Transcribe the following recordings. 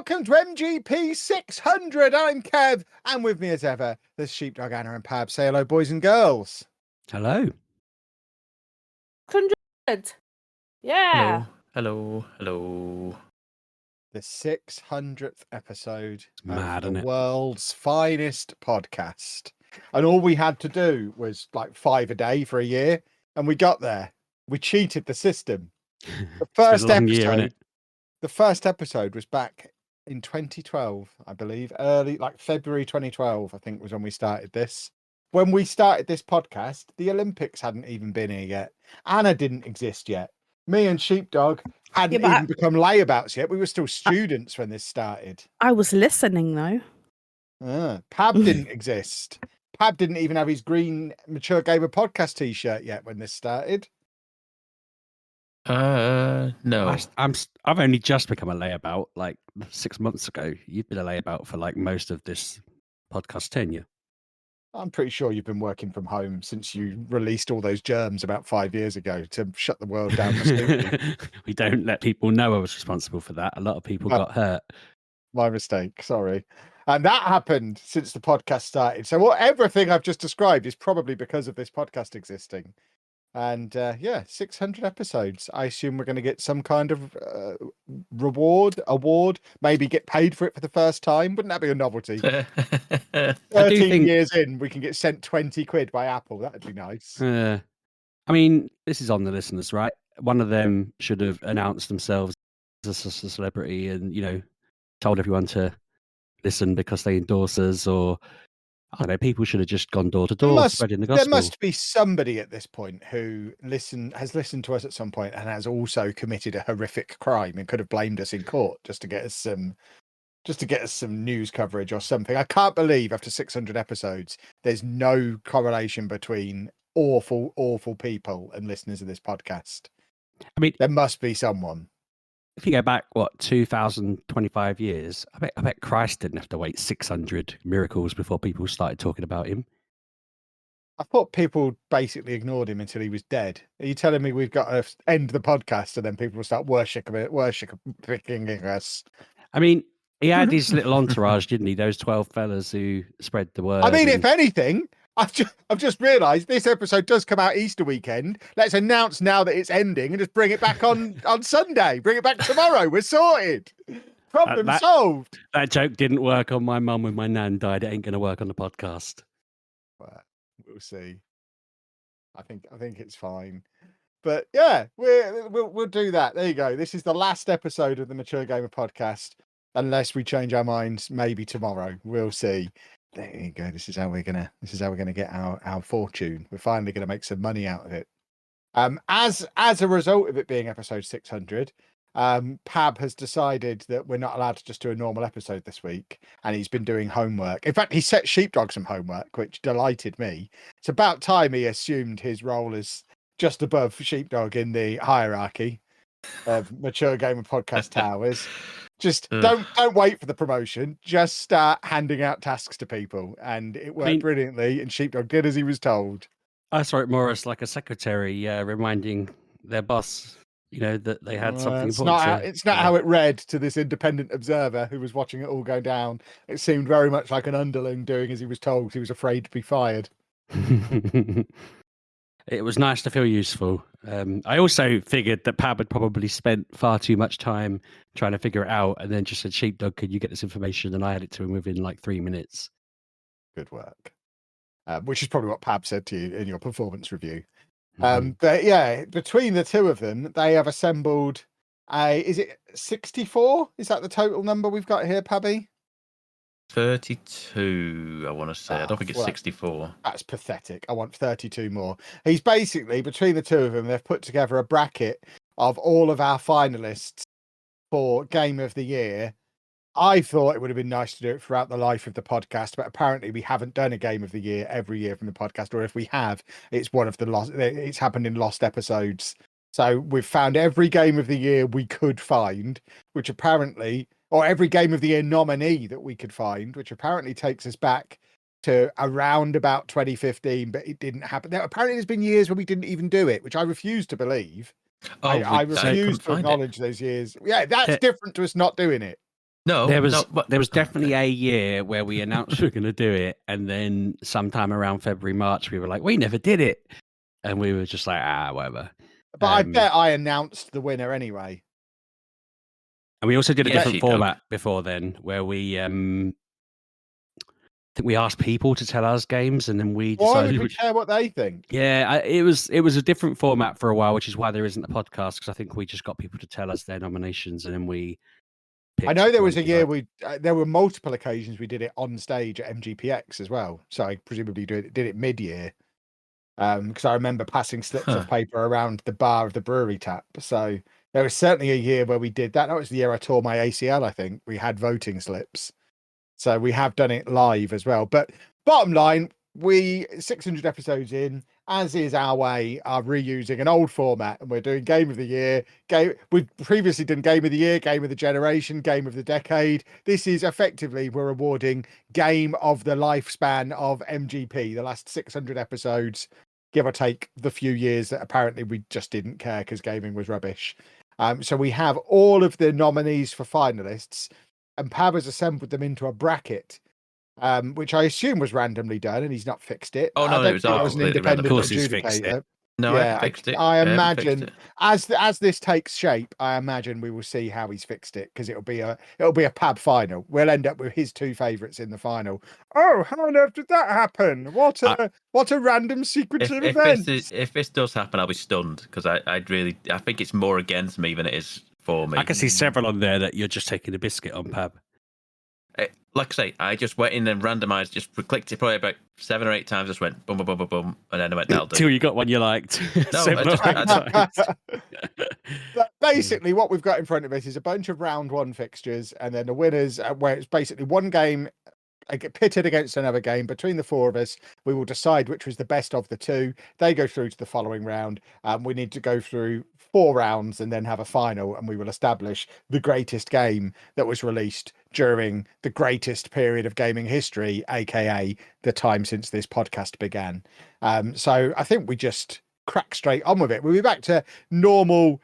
welcome to MGP600. I'm Kev, and with me as ever, there's Sheepdog, Anna, and Pab. Say hello, boys and girls. Hello. 100. Yeah. Hello. The 600th episode Mad, of the isn't it? world's finest podcast. And all we had to do was like 5 a day for a year, and we got there. We cheated the system. The first episode, the first episode was back in 2012, I believe, early, like February 2012, I think was when we started this. When we started this podcast, the Olympics hadn't even been here yet. Anna didn't exist yet. Me and Sheepdog hadn't even become layabouts yet. We were still students when this started. I was listening though. Pab didn't exist. Pab didn't even have his green Mature Gamer podcast t-shirt yet when this started. No. I've only just become a layabout like 6 months ago. You've been a layabout for like most of this podcast tenure. I'm pretty sure you've been working from home since you released all those germs about 5 years ago to shut the world down. We don't let people know I was responsible for that. A lot of people got hurt. My mistake, sorry. And that happened since the podcast started. So everything I've just described is probably because of this podcast existing. And 600 episodes. I assume we're going to get some kind of award, maybe get paid for it for the first time. Wouldn't that be a novelty? 13 years in, we can get sent 20 quid by Apple. That'd be nice. I mean, this is on the listeners, right? One of them should have announced themselves as a celebrity and, told everyone to listen because they endorse us, or I don't know, people should have just gone door to door spreading the gospel. There must be somebody at this point who has listened to us at some point and has also committed a horrific crime and could have blamed us in court just to get us some news coverage or something. I can't believe after 600 episodes, there's no correlation between awful people and listeners of this podcast. I mean, there must be someone. If you go back, 2,025 years, I bet Christ didn't have to wait 600 miracles before people started talking about him. I thought people basically ignored him until he was dead. Are you telling me we've got to end the podcast and then people will start worshipping us? I mean, he had his little entourage, didn't he? Those 12 fellas who spread the word. I mean, if anything, I've just realised this episode does come out Easter weekend. Let's announce now that it's ending and just bring it back on Sunday. Bring it back tomorrow. We're sorted. Problem solved. That joke didn't work on my mum when my nan died. It ain't going to work on the podcast. Well, we'll see. I think it's fine. But yeah, we'll do that. There you go. This is the last episode of the Mature Gamer podcast, unless we change our minds. Maybe tomorrow. We'll see. There you go. This is how we're gonna get our fortune. We're finally gonna make some money out of it. As a result of it being episode 600, Pab has decided that we're not allowed to just do a normal episode this week, and he's been doing homework. In fact, he set Sheepdog some homework, which delighted me. It's about time he assumed his role as just above Sheepdog in the hierarchy of Mature Gamer Podcast Towers. Just don't wait for the promotion. Just start handing out tasks to people, and it worked brilliantly. And Sheepdog did as he was told. I saw it more as like a secretary reminding their boss, that they had something important. It's not how it read to this independent observer who was watching it all go down. It seemed very much like an underling doing as he was told. He was afraid to be fired. It was nice to feel useful. I also figured that Pab had probably spent far too much time trying to figure it out, and then just said, "Sheepdog, could you get this information?" And I had it to him within like 3 minutes. Good work. Which is probably what Pab said to you in your performance review. But yeah, between the two of them, they have assembled is it 64? Is that the total number we've got here, Pabby? 32, I want to say. I don't think it's 64. That's pathetic. I want 32 more. He's basically, between the two of them, they've put together a bracket of all of our finalists for Game of the Year. I thought it would have been nice to do it throughout the life of the podcast, but apparently we haven't done a Game of the Year every year from the podcast, or if we have, it's one of the it's happened in lost episodes. So we've found every Game of the Year we could find, which apparently, or every Game of the Year nominee that we could find, which apparently takes us back to around about 2015, but it didn't happen. Now, apparently there's been years when we didn't even do it, which I refuse to believe. I refuse to acknowledge those years. Yeah, that's different to us not doing it. No, There was no, but, there was okay. definitely a year where we announced we were going to do it, and then sometime around February, March, we were like, we never did it, and we were just like, whatever. But I bet I announced the winner anyway. And we also did a Yeah, different Sheepdog. format before then, where we I think we asked people to tell us games, and then we Why decided would we care what they think? Yeah, it was a different format for a while, which is why there isn't a podcast, because I think we just got people to tell us their nominations, and then we. I know there the was a ones we year liked. there were multiple occasions we did it on stage at MGPX as well. So I presumably did it mid-year. Because I remember passing slips of paper around the bar of the brewery tap. So there was certainly a year where we did that. That was the year I tore my ACL, I think. We had voting slips. So we have done it live as well. But bottom line, we 600 episodes in, as is our way, are reusing an old format, and we're doing Game of the Year. We've previously done Game of the Year, Game of the Generation, Game of the Decade. This is effectively, we're awarding Game of the Lifespan of MGP, the last 600 episodes, give or take the few years that apparently we just didn't care because gaming was rubbish. So we have all of the nominees for finalists, and Pav has assembled them into a bracket, which I assume was randomly done, and he's not fixed it. Oh, no, I don't it was think all it was an completely random. independent Of course he's fixed adjudicator. No, Yeah, I fixed it. I haven't fixed imagine it. as this takes shape, I imagine we will see how he's fixed it, because it'll be a Pab final. We'll end up with his two favourites in the final. Oh, how on earth did that happen? What a random sequence of events! If this does happen, I'll be stunned, because I think it's more against me than it is for me. I can see several on there that you're just taking a biscuit on, Pab. Like I say, I just went in and randomised, just clicked it probably about 7 or 8 times, just went boom, boom, boom, boom, boom, and then I went, that'll do. Till you got one you liked. No, Seven or eight times. But basically, what we've got in front of us is a bunch of round one fixtures, and then the winners, where it's basically one game get pitted against another game. Between the four of us, we will decide which was the best of the two. They go through to the following round. We need to go through 4 rounds and then have a final, and we will establish the greatest game that was released during the greatest period of gaming history, aka the time since this podcast began. So I think we just crack straight on with it. We'll be back to normal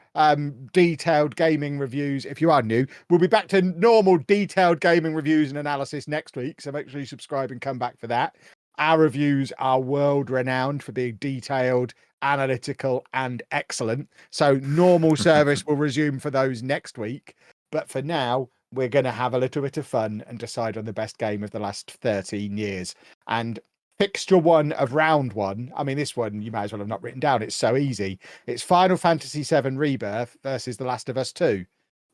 detailed gaming reviews. If you are new, we'll be back to normal detailed gaming reviews and analysis next week, so make sure you subscribe and come back for that. Our reviews are world renowned for being detailed, analytical, and excellent, so normal service will resume for those next week. But for now, we're going to have a little bit of fun and decide on the best game of the last 13 years. And fixture 1 of round 1, I mean, this one you might as well have not written down, it's so easy. It's Final Fantasy VII Rebirth versus The Last of Us 2.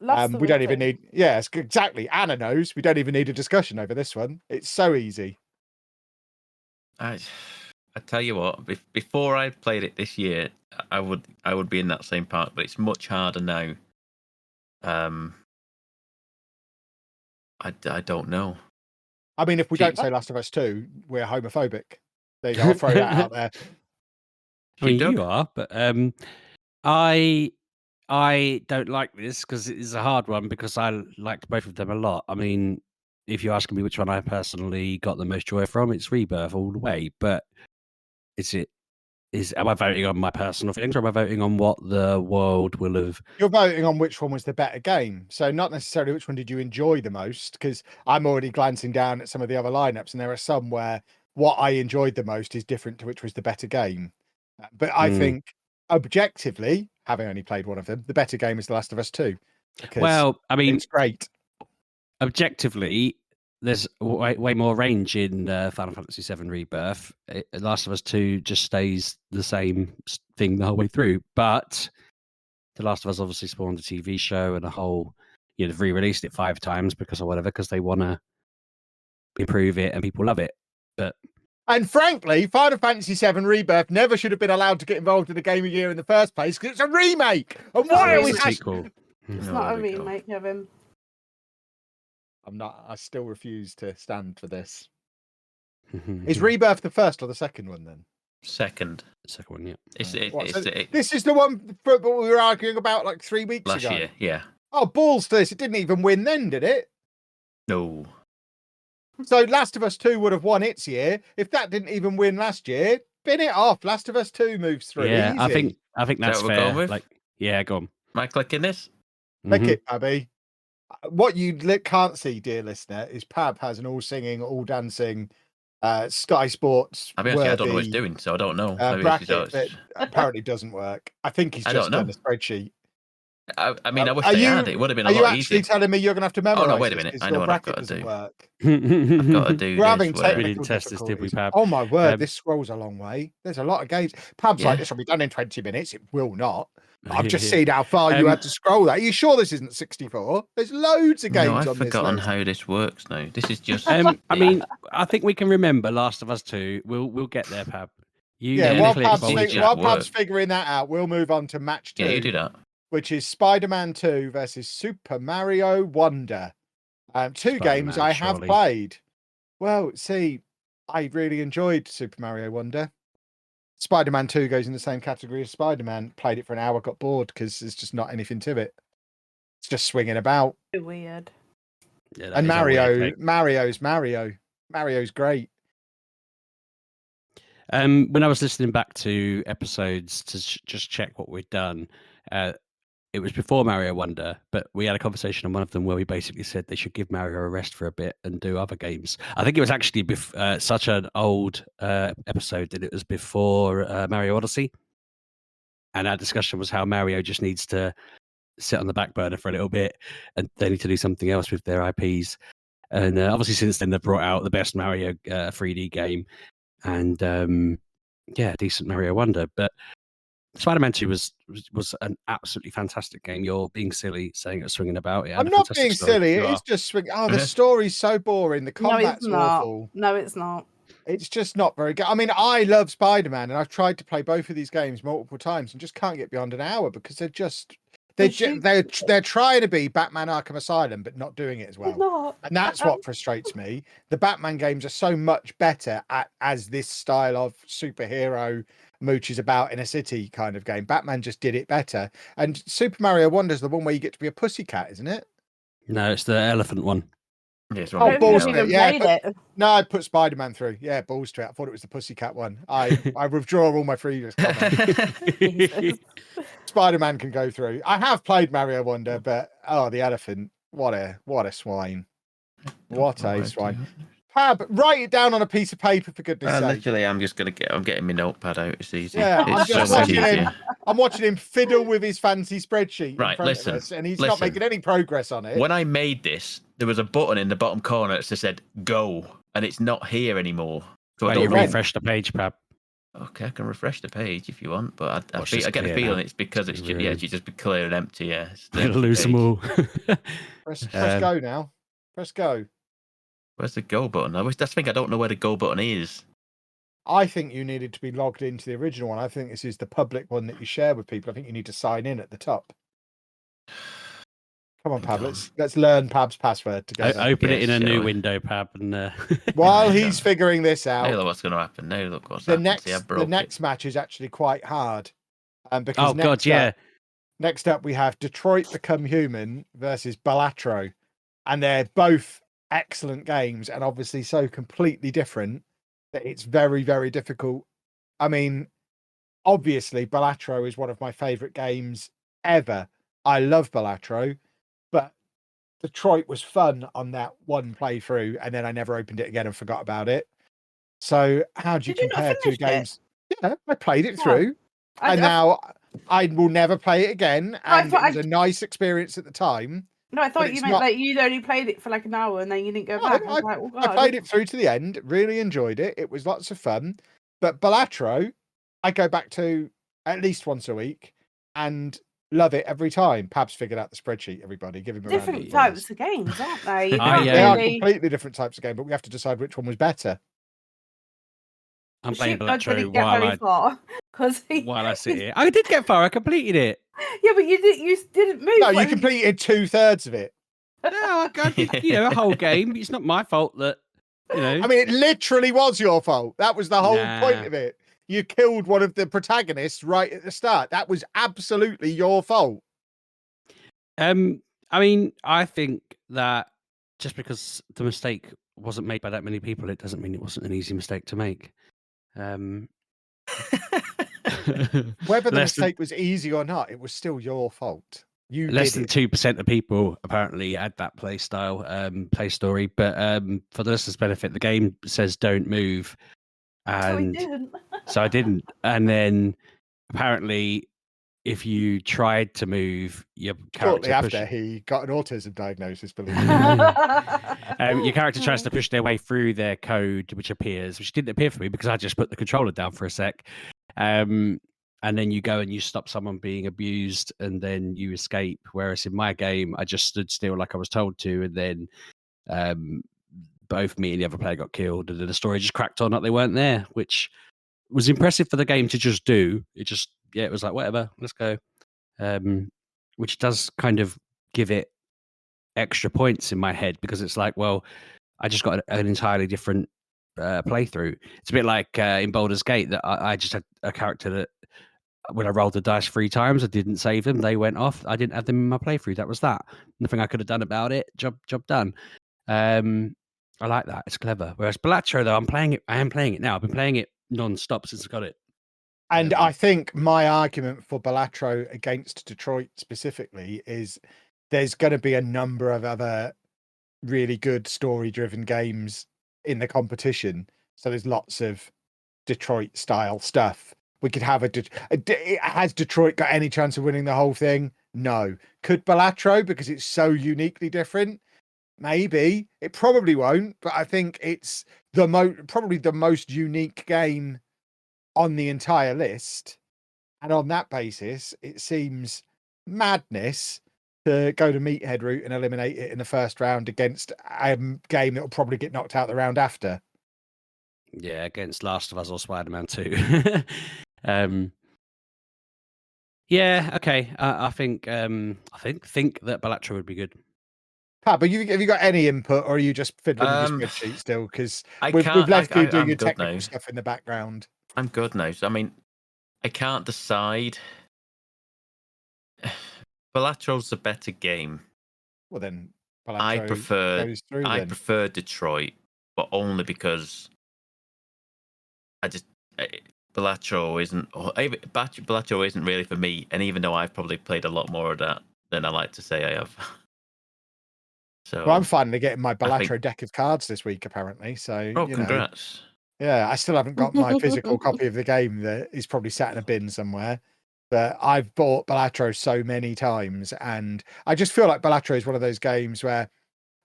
We don't even need, yes, exactly, Anna knows, we don't even need a discussion over this one. It's so easy. I tell you what, before I played it this year, I would be in that same part, but it's much harder now. I don't know. I mean, if we don't say Last of Us 2, we're homophobic. There you go, I'll throw that out there. I mean, you are, but I don't like this because it is a hard one, because I liked both of them a lot. I mean, if you're asking me which one I personally got the most joy from, it's Rebirth all the way. But am I voting on my personal feelings, or am I voting on what the world will have? You're voting on which one was the better game. So not necessarily which one did you enjoy the most, because I'm already glancing down at some of the other lineups, and there are some where what I enjoyed the most is different to which was the better game. But I think objectively, having only played one of them, the better game is The Last of Us 2. Well, I mean, it's great. Objectively, there's way more range in Final Fantasy VII Rebirth. Last of Us 2 just stays the same thing the whole way through. But The Last of Us obviously spawned a TV show and a whole, they've re-released it 5 times because they want to improve it and people love it. And frankly, Final Fantasy VII Rebirth never should have been allowed to get involved in the Game of the Year in the first place, because it's a remake. And why are we sequel? It's not a remake, Kevin. I still refuse to stand for this. Is Rebirth the first or the second one then? Second one, yeah. This is the one we were arguing about like 3 weeks last ago. Year, yeah. Oh, balls to this. It didn't even win then, did it? No. So Last of Us 2 would have won its year. If that didn't even win last year, bin it off. Last of Us 2 moves through. Yeah, easy. I think that's what we're fair. going with? Like, yeah, go on. Am I clicking this? Click it, Abby. What you can't see, dear listener, is Pab has an all singing, all dancing, Sky Sports I mean, actually, I don't know what worthy he's doing, so I don't know. Maybe bracket that apparently doesn't work. I think he's I just don't done know. a spreadsheet. I mean, I wish Are they you had. It would have been a are you lot actually easier. telling me you're going to have to Oh memorize no! Wait a this minute. because I know your what I've bracket got to doesn't do. work? I've got to do We're having this. Where... We technical didn't test this, did we, difficulties. Pab? Oh my word, Um, this scrolls a long way. There's a lot of games. Pab's Yeah. like, this will be done in 20 minutes. It will not. I've just seen how far you had to scroll that. Are you sure this isn't 64? There's loads of games No, I've on this forgotten list. how this works now. This is just. I mean, I think we can remember Last of Us 2. We'll get there, Pab. You Yeah, Yeah, while click this Pab's, is while we just while chat. Pab's work. figuring that out, we'll move on to match 2, Yeah, you do that. which is Spider-Man 2 versus Super Mario Wonder. Two games Spider-Man, I have surely. played. Well, see, I really enjoyed Super Mario Wonder. Spider-Man 2 goes in the same category as Spider-Man. Played it for an hour, got bored because there's just not anything to it. It's just swinging about. Weird. Yeah, that And is a weird thing. Mario's Mario. Mario's great. When I was listening back to episodes to just check what we'd done, it was before Mario Wonder, but we had a conversation on one of them where we basically said they should give Mario a rest for a bit and do other games. I think it was actually such an old episode that it was before Mario Odyssey. And our discussion was how Mario just needs to sit on the back burner for a little bit and they need to do something else with their IPs. And obviously since then they've brought out the best Mario 3D game and decent Mario Wonder. But Spider-Man 2 was an absolutely fantastic game. You're being silly saying it was swinging about. I'm not being story. silly. You It are. is just swing. Oh, the story's so boring. The No, it's combat's not. awful. No, it's not. It's just not very good. I mean, I love Spider-Man, and I've tried to play both of these games multiple times, and just can't get beyond an hour because they're they're trying to be Batman Arkham Asylum, but not doing it as well. Not. And that's what frustrates me. The Batman games are so much better as this style of superhero mooches about in a city kind of game. Batman just did it better. And Super Mario Wonder's the one where you get to be a pussycat, isn't it? No, it's the elephant one. Yes, Oh, balls I've to even it. Yeah, played it. no, I put Spider-Man through. Yeah, balls to it. I thought it was the pussycat one. I withdraw all my previous comments. Jesus. Spider-Man can go through. I have played Mario Wonder, but the elephant. What a swine. What a swine. Pab, write it down on a piece of paper for goodness sake. Literally, I'm getting my notepad out. It's easy. Yeah, It's so much easier. I'm watching him fiddle with his fancy spreadsheet Right, in front listen, of us, and he's not making any progress on it. When I made this, there was a button in the bottom corner that said "Go," and it's not here anymore. So I you don't refresh the page, Pab. Okay, I can refresh the page if you want, but I Watch get this the clear feeling now. it's because it's Really- just, just be clear and empty. Yeah, it's the You're gonna lose them page. all. Press go now. Press go. Where's the go button? I think I don't know where the go button is. I think you needed to be logged into the original one. I think this is the public one that you share with people. I think you need to sign in at the top. Come on, Pab. Let's learn Pab's password together. Open it in a new shall we? window, Pab, and While he's figuring this Now out, look what's going to happen. Now look what's the happened. See, I next broke it. match is actually quite hard. Because next up we have Detroit Become Human versus Balatro, and they're both excellent games and obviously so completely different that it's very, very difficult. I mean, obviously Balatro is one of my favorite games ever. I love Balatro, but Detroit was fun on that one playthrough, and then I never opened it again and forgot about it. So how do you compare two games? Yeah, I played it through, and now I will never play it again. And it was a nice experience at the time. No, I thought you meant that you'd only played it for like an hour and then you didn't go back. I played it through to the end, really enjoyed it. It was lots of fun. But Balatro, I go back to at least once a week and love it every time. Pab's figured out the spreadsheet, everybody. Give him a different types of games, aren't they? They are completely different types of game, but we have to decide which one was better. I'm playing Balatro while I sit here. I did get far. I completed it. Yeah, but you didn't move. No, you completed 2/3 of it. No, I did, a whole game. It's not my fault that, I mean, it literally was your fault. That was the whole point of it. You killed one of the protagonists right at the start. That was absolutely your fault. I mean, I think that just because the mistake wasn't made by that many people, it doesn't mean it wasn't an easy mistake to make. Whether the mistake was easy or not, it was still your fault. You Less did than it. 2% of people apparently had that play style, play story. But for the listeners' benefit, the game says don't move. So we And didn't. so I didn't. And then apparently, if you tried to move, your Shortly character after, push, he got an autism diagnosis, believe it or not. your character tries to push their way through their code, which appears, which didn't appear for me because I just put the controller down for a sec. And then you go and you stop someone being abused, and then you escape. Whereas in my game, I just stood still like I was told to, and then both me and the other player got killed, and then the story just cracked on like they weren't there, which was impressive for the game to just do. It was like whatever, let's go. Which does kind of give it extra points in my head because it's like, well, I just got an entirely different playthrough. It's a bit like in Baldur's Gate that I just had a character that when I rolled the dice 3 times, I didn't save them. They went off. I didn't have them in my playthrough. That was that. Nothing I could have done about it. Job done. I like that. It's clever. Whereas Balatro, though, I am playing it now. I've been playing it non-stop since I got it. And I think my argument for Balatro against Detroit specifically is there's going to be a number of other really good story-driven games in the competition. So there's lots of Detroit-style stuff. We could have has Detroit got any chance of winning the whole thing? No. Could Balatro, because it's so uniquely different? Maybe. It probably won't, but I think it's probably the most unique game on the entire list. And on that basis, it seems madness to go the meathead route and eliminate it in the first round against a game that will probably get knocked out the round after. Yeah, against Last of Us or Spider-Man 2. Yeah, okay. I think that Balatro would be good. Pat, but have you got any input, or are you just fiddling with your spreadsheet still? Because we've left you doing your technical stuff in the background. I'm good now. So, I mean, I can't decide. Balatro's a better game. Well, then Balatro I goes through. I prefer Detroit, but only because Balatro isn't really for me. And even though I've probably played a lot more of that than I like to say I have. So well, I'm finally getting my Balatro deck of cards this week, apparently. So, congrats. Yeah, I still haven't got my physical copy of the game that is probably sat in a bin somewhere. But I've bought Balatro so many times, and I just feel like Balatro is one of those games where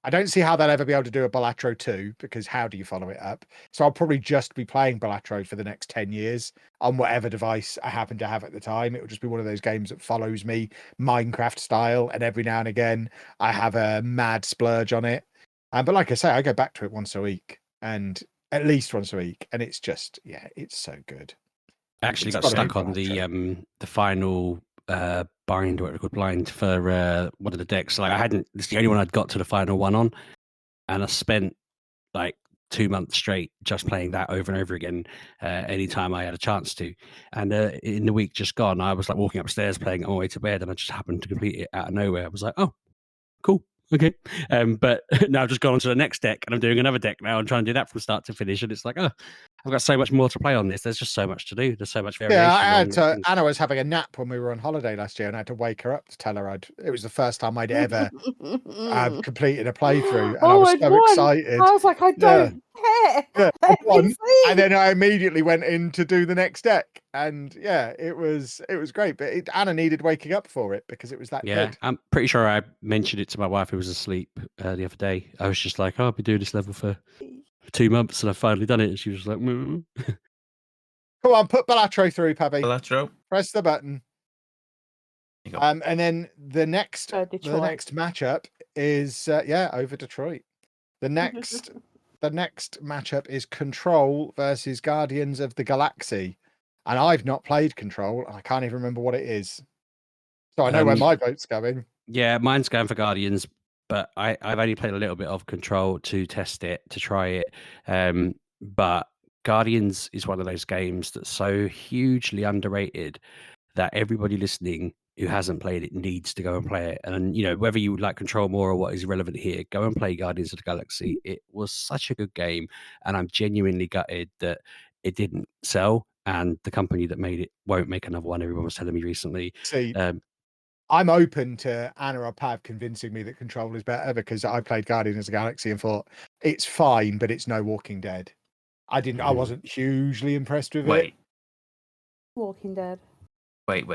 I don't see how they'll ever be able to do a Balatro 2, because how do you follow it up? So I'll probably just be playing Balatro for the next 10 years on whatever device I happen to have at the time. It will just be one of those games that follows me Minecraft style, and every now and again I have a mad splurge on it. But like I say, I go back to it once a week, and at least once a week, and it's just, yeah, it's so good. I actually got stuck on the final bind, what called blind, for one of the decks. Like it's the only one I'd got to the final one on, and I spent like 2 months straight just playing that over and over again anytime I had a chance to. And in the week just gone, I was like walking upstairs playing on my way to bed, and I just happened to complete it out of nowhere. I was like, oh, cool. Okay. But now I've just gone on to the next deck, and I'm doing another deck now and trying to do that from start to finish. And it's like, oh, I've got so much more to play on this. There's just so much to do. There's so much variation. Yeah, Anna was having a nap when we were on holiday last year, and I had to wake her up to tell her it was the first time I'd ever completed a playthrough, and I was so excited. I was like, I don't care. Yeah, and then I immediately went in to do the next deck, and yeah, it was great. But Anna needed waking up for it because it was that good. I'm pretty sure I mentioned it to my wife who was asleep the other day. I was just like, oh, I'll be doing this level for 2 months, and I've finally done it. And she was like, Come on, put Balatro through, Pabby. Balatro. Press the button. And then the next matchup is over Detroit. The next matchup is Control versus Guardians of the Galaxy, and I've not played Control, and I can't even remember what it is. So I know where my vote's going. Yeah, mine's going for Guardians, but I've only played a little bit of Control to test it, to try it. But Guardians is one of those games that's so hugely underrated that everybody listening who hasn't played it needs to go and play it. And whether you like Control more or what is relevant here, go and play Guardians of the Galaxy. It was such a good game, and I'm genuinely gutted that it didn't sell, and the company that made it won't make another one. Everyone was telling me recently. See, I'm open to Anna or Pav convincing me that Control is better, because I played Guardians of the Galaxy and thought it's fine, but it's no Walking Dead. I wasn't hugely impressed with it. Wait, Walking Dead. wait.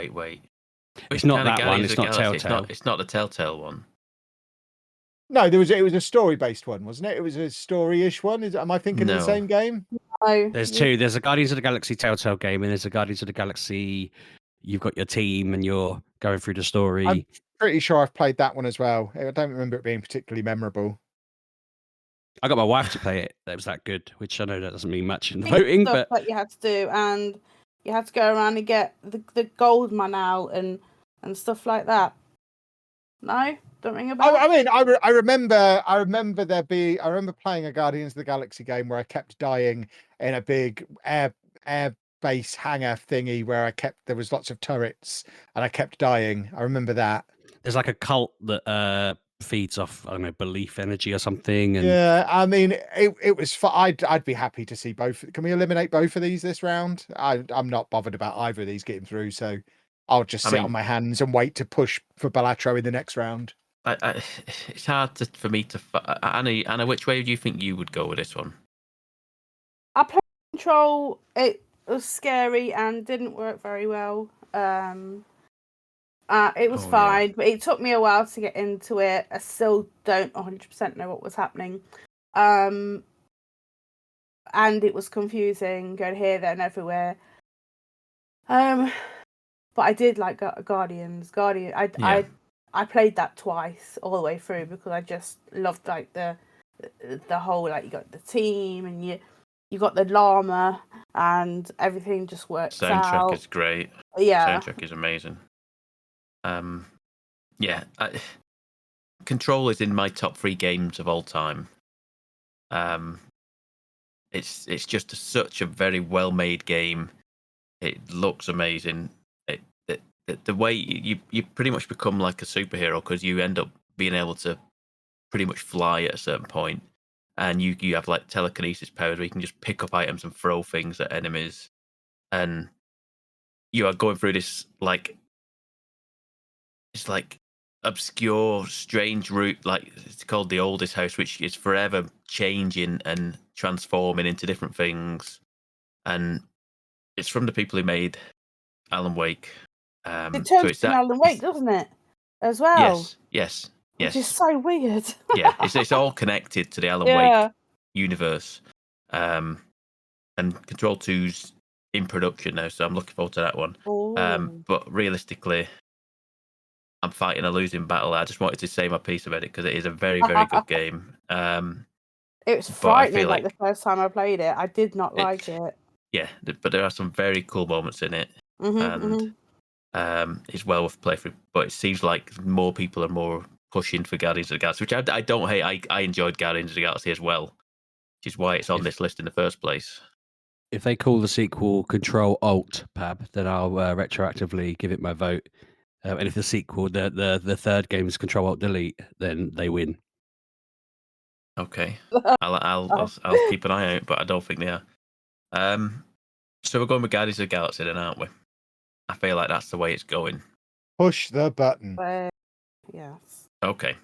It's Which not kind of that one. Guardians It's of the not Galaxy? Telltale. It's not the Telltale one. No, it was a story-based one, wasn't it? It was a story-ish one. Am I thinking of No. the same game? No. There's two. There's a Guardians of the Galaxy Telltale game, and there's a Guardians of the Galaxy. You've got your team, and you're going through the story. I'm pretty sure I've played that one as well. I don't remember it being particularly memorable. I got my wife to play it. That was that good, which I know that doesn't mean much in the Think voting, stuff but that you had to do, and you had to go around and get the gold man out and stuff like that. No, don't ring a bell. I mean, I remember playing a Guardians of the Galaxy game where I kept dying in a big air base hangar thingy where there was lots of turrets and I kept dying. I remember that. there's like a cult that feeds off, I don't know, belief energy or something. And Yeah, I mean, it was fun. I'd be happy to see both. Can we eliminate both of these this round? I'm not bothered about either of these getting through, so I'll just sit on my hands and wait to push for Balatro in the next round. It's hard for me to. Anna, which way do you think you would go with this one? I played Control. It was scary and didn't work very well. It was fine, but it took me a while to get into it. I still don't 100% know what was happening. And it was confusing, going here, there, and everywhere. But I did like Guardians. I played that twice all the way through because I just loved like the whole, like, you got the team and you got the llama and everything just works out. Soundtrack is great. Yeah, Soundtrack is amazing. Control is in my top 3 games of all time. It's just such a very well made game. It looks amazing. The way you pretty much become like a superhero because you end up being able to pretty much fly at a certain point, and you have like telekinesis powers where you can just pick up items and throw things at enemies, and you are going through this like it's like obscure, strange route. Like it's called the Oldest House, which is forever changing and transforming into different things, and it's from the people who made Alan Wake. it turns to Alan Wake, doesn't it? As well. Yes. Which is so weird. Yeah, it's all connected to the Alan Wake universe. And Control 2's in production now, so I'm looking forward to that one. But realistically, I'm fighting a losing battle. I just wanted to say my piece about it because it is a very, very good game. It was frightening like the first time I played it. I did not like it. Yeah, but there are some very cool moments in it. It's well worth playthrough, but it seems like more people are more pushing for Guardians of the Galaxy, which I don't hate. I enjoyed Guardians of the Galaxy as well, which is why it's on this list in the first place. If they call the sequel Control Alt Pab, then I'll retroactively give it my vote. And if the sequel, the third game is Control Alt Delete, then they win. Okay, I'll keep an eye out, but I don't think they are. So we're going with Guardians of the Galaxy then, aren't we? I feel like that's the way it's going. Push the button. Yes. Okay.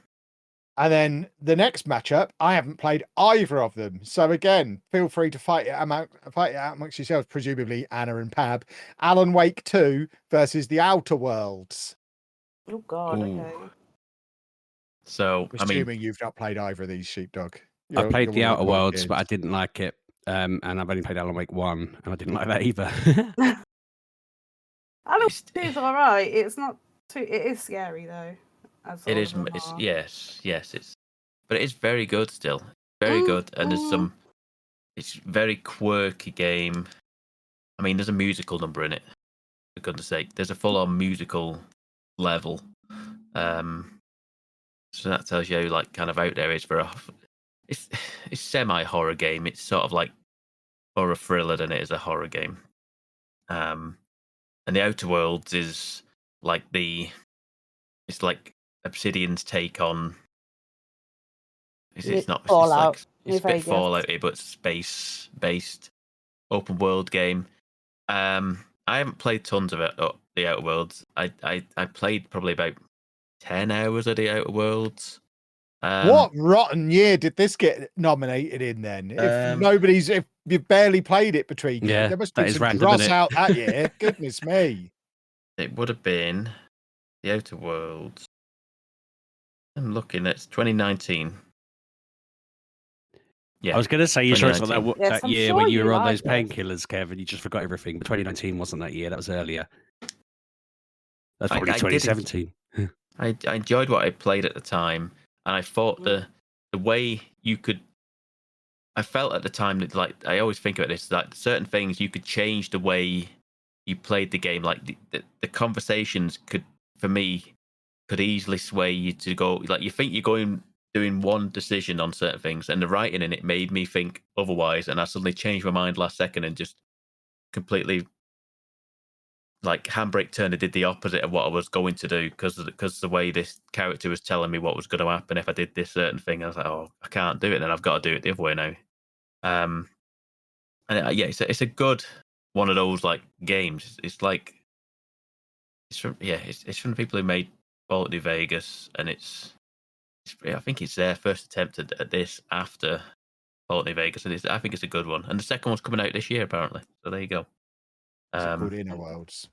And then the next matchup, I haven't played either of them. So again, feel free to fight it out amongst yourselves, presumably Anna and Pab. Alan Wake 2 versus The Outer Worlds. Oh, God, Ooh. okay. So, Assuming you've not played either of these, Sheepdog. I played The Outer Worlds, but I didn't like it. And I've only played Alan Wake 1, and I didn't like that either. Alan Wake 2 is alright. It's not too. It is scary though. It is. But it is very good still. Very good, and there's some. It's very quirky game. I mean, there's a musical number in it. For goodness sake, there's a full-on musical level. So that tells you how like kind of out there it is for a. It's semi-horror game. It's sort of like horror thriller than it is a horror game. And the Outer Worlds is like it's like Obsidian's take on. It's not Fallout. It's a bit Fallout-y, but space-based open world game. I haven't played tons of it. the Outer Worlds. I played probably about 10 hours of the Outer Worlds. What rotten year did this get nominated in then? If you've barely played it between you, Yeah, there must that be is some random, dross innit? out that year. Goodness me. It would have been the Outer Worlds. I'm looking. It's 2019. Yeah, I was going to say, you sure it's not 2019. Yes, that I'm year sure when you you were on like those this. painkillers, Kev, and you just forgot everything. But 2019 wasn't that year. That was earlier. That's I probably did 2017. I enjoyed what I played at the time, and I thought the way you could. I felt at the time that, like, I always think about this, like certain things you could change the way you played the game. Like the conversations could, for me, could easily sway you to go. Like, you think you're doing one decision on certain things, and the writing in it made me think otherwise, and I suddenly changed my mind last second and just completely, like, handbrake turned and did the opposite of what I was going to do because the way this character was telling me what was going to happen if I did this certain thing. I was like, oh, I can't do it, then I've got to do it the other way now. And yeah, it's a good one of those, like, games. It's like it's from the people who made Fallout New Vegas, and I think it's their first attempt at this after Fallout New Vegas, and I think it's a good one. And the second one's coming out this year apparently. So there you go. Is it called Inner Worlds?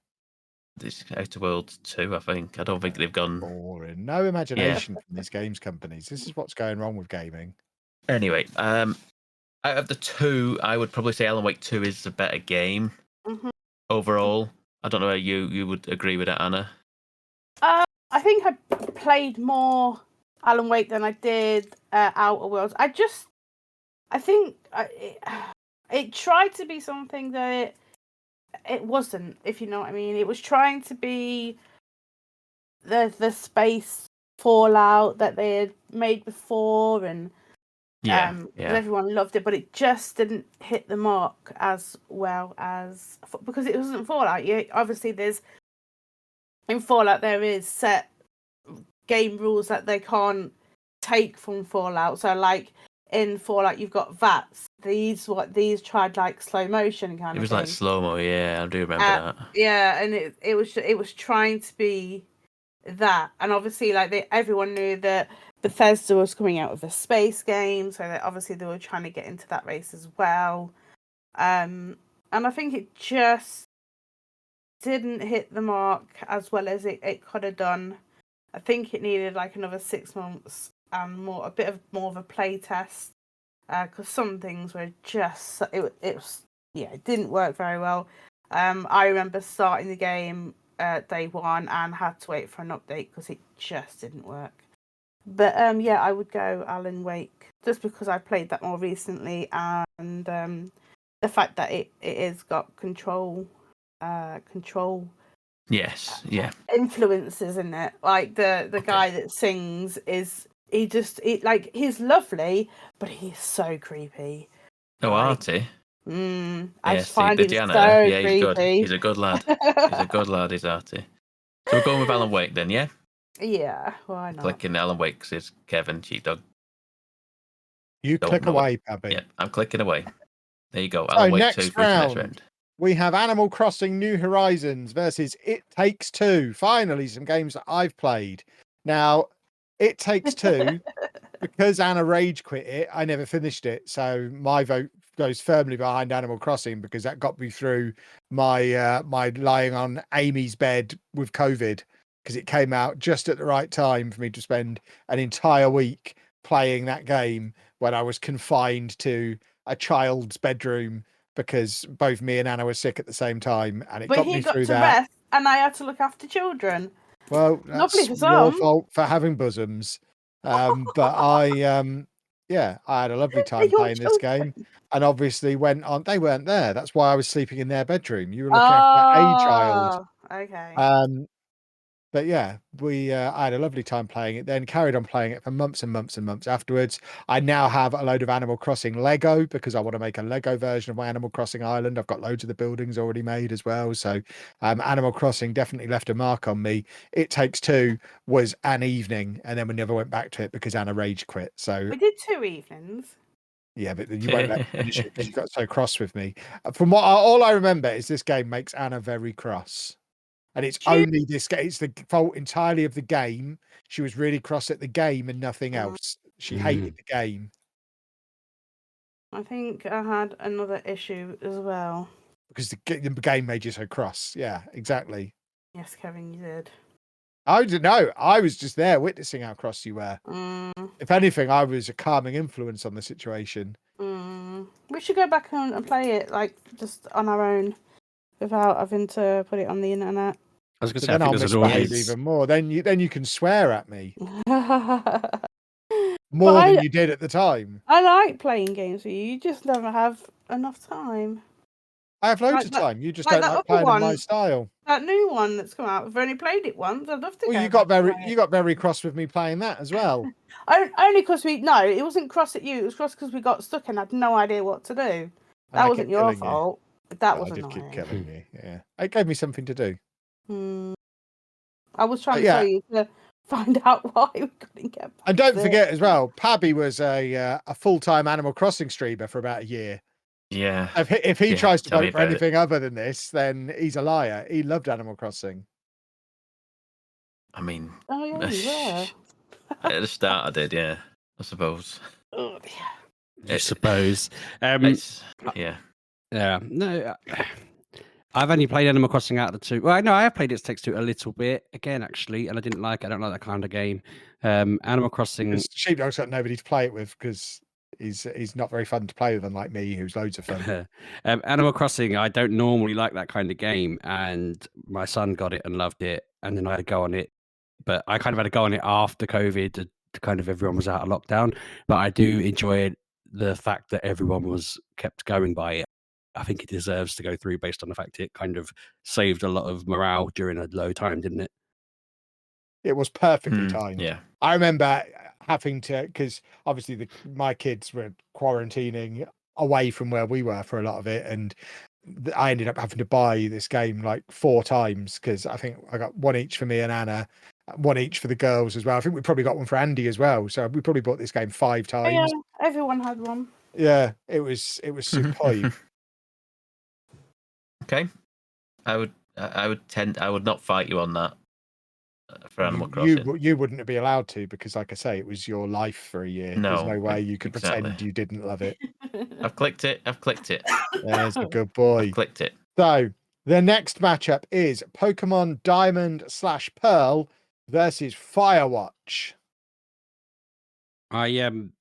It's Outer Worlds 2, I think. I don't think they've gone. Boring. No imagination from these games companies. This is what's going wrong with gaming. Anyway, out of the two, I would probably say Alan Wake 2 is the better game overall. I don't know how you would agree with that, Anna. I think I played more Alan Wake than I did Outer Worlds. I think it tried to be something that it wasn't, if you know what I mean. It was trying to be the space Fallout that they had made before, and everyone loved it, but it just didn't hit the mark as well as, because it wasn't Fallout. Obviously in Fallout there is set game rules that they can't take from Fallout. So, like, in Fallout you've got VATS. These tried, like, slow motion kind of thing. It was like slow-mo, yeah, I do remember that. Yeah, and it was trying to be that, and obviously, like, everyone knew that Bethesda was coming out with a space game, so that obviously they were trying to get into that race as well. And I think it just didn't hit the mark as well as it could have done. I think it needed, like, another 6 months and a bit more of a play test, because some things were just it didn't work very well. I remember starting the game day one and had to wait for an update because it just didn't work. But I would go Alan Wake just because I played that more recently, and the fact that it is got control Yes, yeah. influences in it. Like the guy that sings he's lovely, but he's so creepy. Oh, Artie. I just find him Gianna, so he's creepy. good. He's a good lad. He's a good lad, he's Artie. So we're going with Alan Wake then, yeah? Yeah, why not? Clicking Alan Wake because it's Kevin, Sheepdog. You click away, Pabby. Yeah, I'm clicking away. There you go. So Alan Wake next 2 for the next round. We have Animal Crossing New Horizons versus It Takes Two. Finally, some games that I've played. Now, It Takes Two, because Anna rage quit it, I never finished it. So my vote goes firmly behind Animal Crossing because that got me through my my lying on Amy's bed with COVID, because it came out just at the right time for me to spend an entire week playing that game when I was confined to a child's bedroom because both me and Anna were sick at the same time, and it got me through that. Rest, and I had to look after children. Well, that's your fault for having bosoms. But I had a lovely time playing this game, and obviously went on. They weren't there. That's why I was sleeping in their bedroom. You were looking after a child. Okay. But yeah, I had a lovely time playing it, then carried on playing it for months and months and months afterwards. I now have a load of Animal Crossing Lego because I want to make a Lego version of my Animal Crossing island. I've got loads of the buildings already made as well. So Animal Crossing definitely left a mark on me. It Takes Two was an evening, and then we never went back to it because Anna rage quit. So we did 2 evenings. Yeah, but you won't let me finish it because you got so cross with me. From all I remember is this game makes Anna very cross. And it's only this. It's the fault entirely of the game. She was really cross at the game and nothing else. She hated the game. I think I had another issue as well. Because the game made you so cross. Yeah, exactly. Yes, Kevin, you did. I didn't know. I was just there witnessing how cross you were. If anything, I was a calming influence on the situation. We should go back and play it, like, just on our own, without having to put it on the internet. I was going to So say, I then I'll think there's an misbehave audience. even more. Then you can swear at me But more than you did at the time. I like playing games with you. You just never have enough time. I have loads Like of that- time. You just like don't that like other playing in my one. style. That new one that's come out, I've only played it once. I'd love to. Well, go you got back and very play it. you got very cross with me playing that as well. Only because it wasn't cross at you. It was cross because we got stuck and had no idea what to do. That wasn't your fault. That was I did annoying. keep killing you. Yeah, it gave me something to do. I was trying to tell you to find out why we couldn't get back. And don't forget as well, Pabby was a full-time Animal Crossing streamer for about a year. Yeah. If he tries to tell me vote for about it. anything other than this, then he's a liar. He loved Animal Crossing. I mean, Oh yeah, you were. at the start I did, yeah, I suppose. Oh, I suppose. Yeah. Yeah. No, I've only played Animal Crossing out of the two. Well, no, I have played It Takes Two a little bit again, actually, and I didn't like it. I don't like that kind of game. Animal Crossing. Sheepdog's got nobody to play it with because he's not very fun to play with, unlike me, who's loads of fun. Animal Crossing, I don't normally like that kind of game, and my son got it and loved it, and then I had to go on it, but I kind of had to go on it after COVID. To kind of everyone was out of lockdown, but I do enjoy the fact that everyone was kept going by it. I think it deserves to go through based on the fact it kind of saved a lot of morale during a low time, didn't it? It was perfectly timed. Yeah. I remember having to, because obviously my kids were quarantining away from where we were for a lot of it, and I ended up having to buy this game like 4 times because I think I got one each for me and Anna, one each for the girls as well. I think we probably got one for Andy as well. So we probably bought this game 5 times. yeah, everyone had one. Yeah, it was superb. Okay. I would not fight you on that for Animal Crossing. You wouldn't be allowed to because, like I say, it was your life for a year. There's no way you could pretend you didn't love it. I've clicked it. There's a good boy. I've clicked it. So the next matchup is Pokemon Diamond/Pearl versus Firewatch. I'm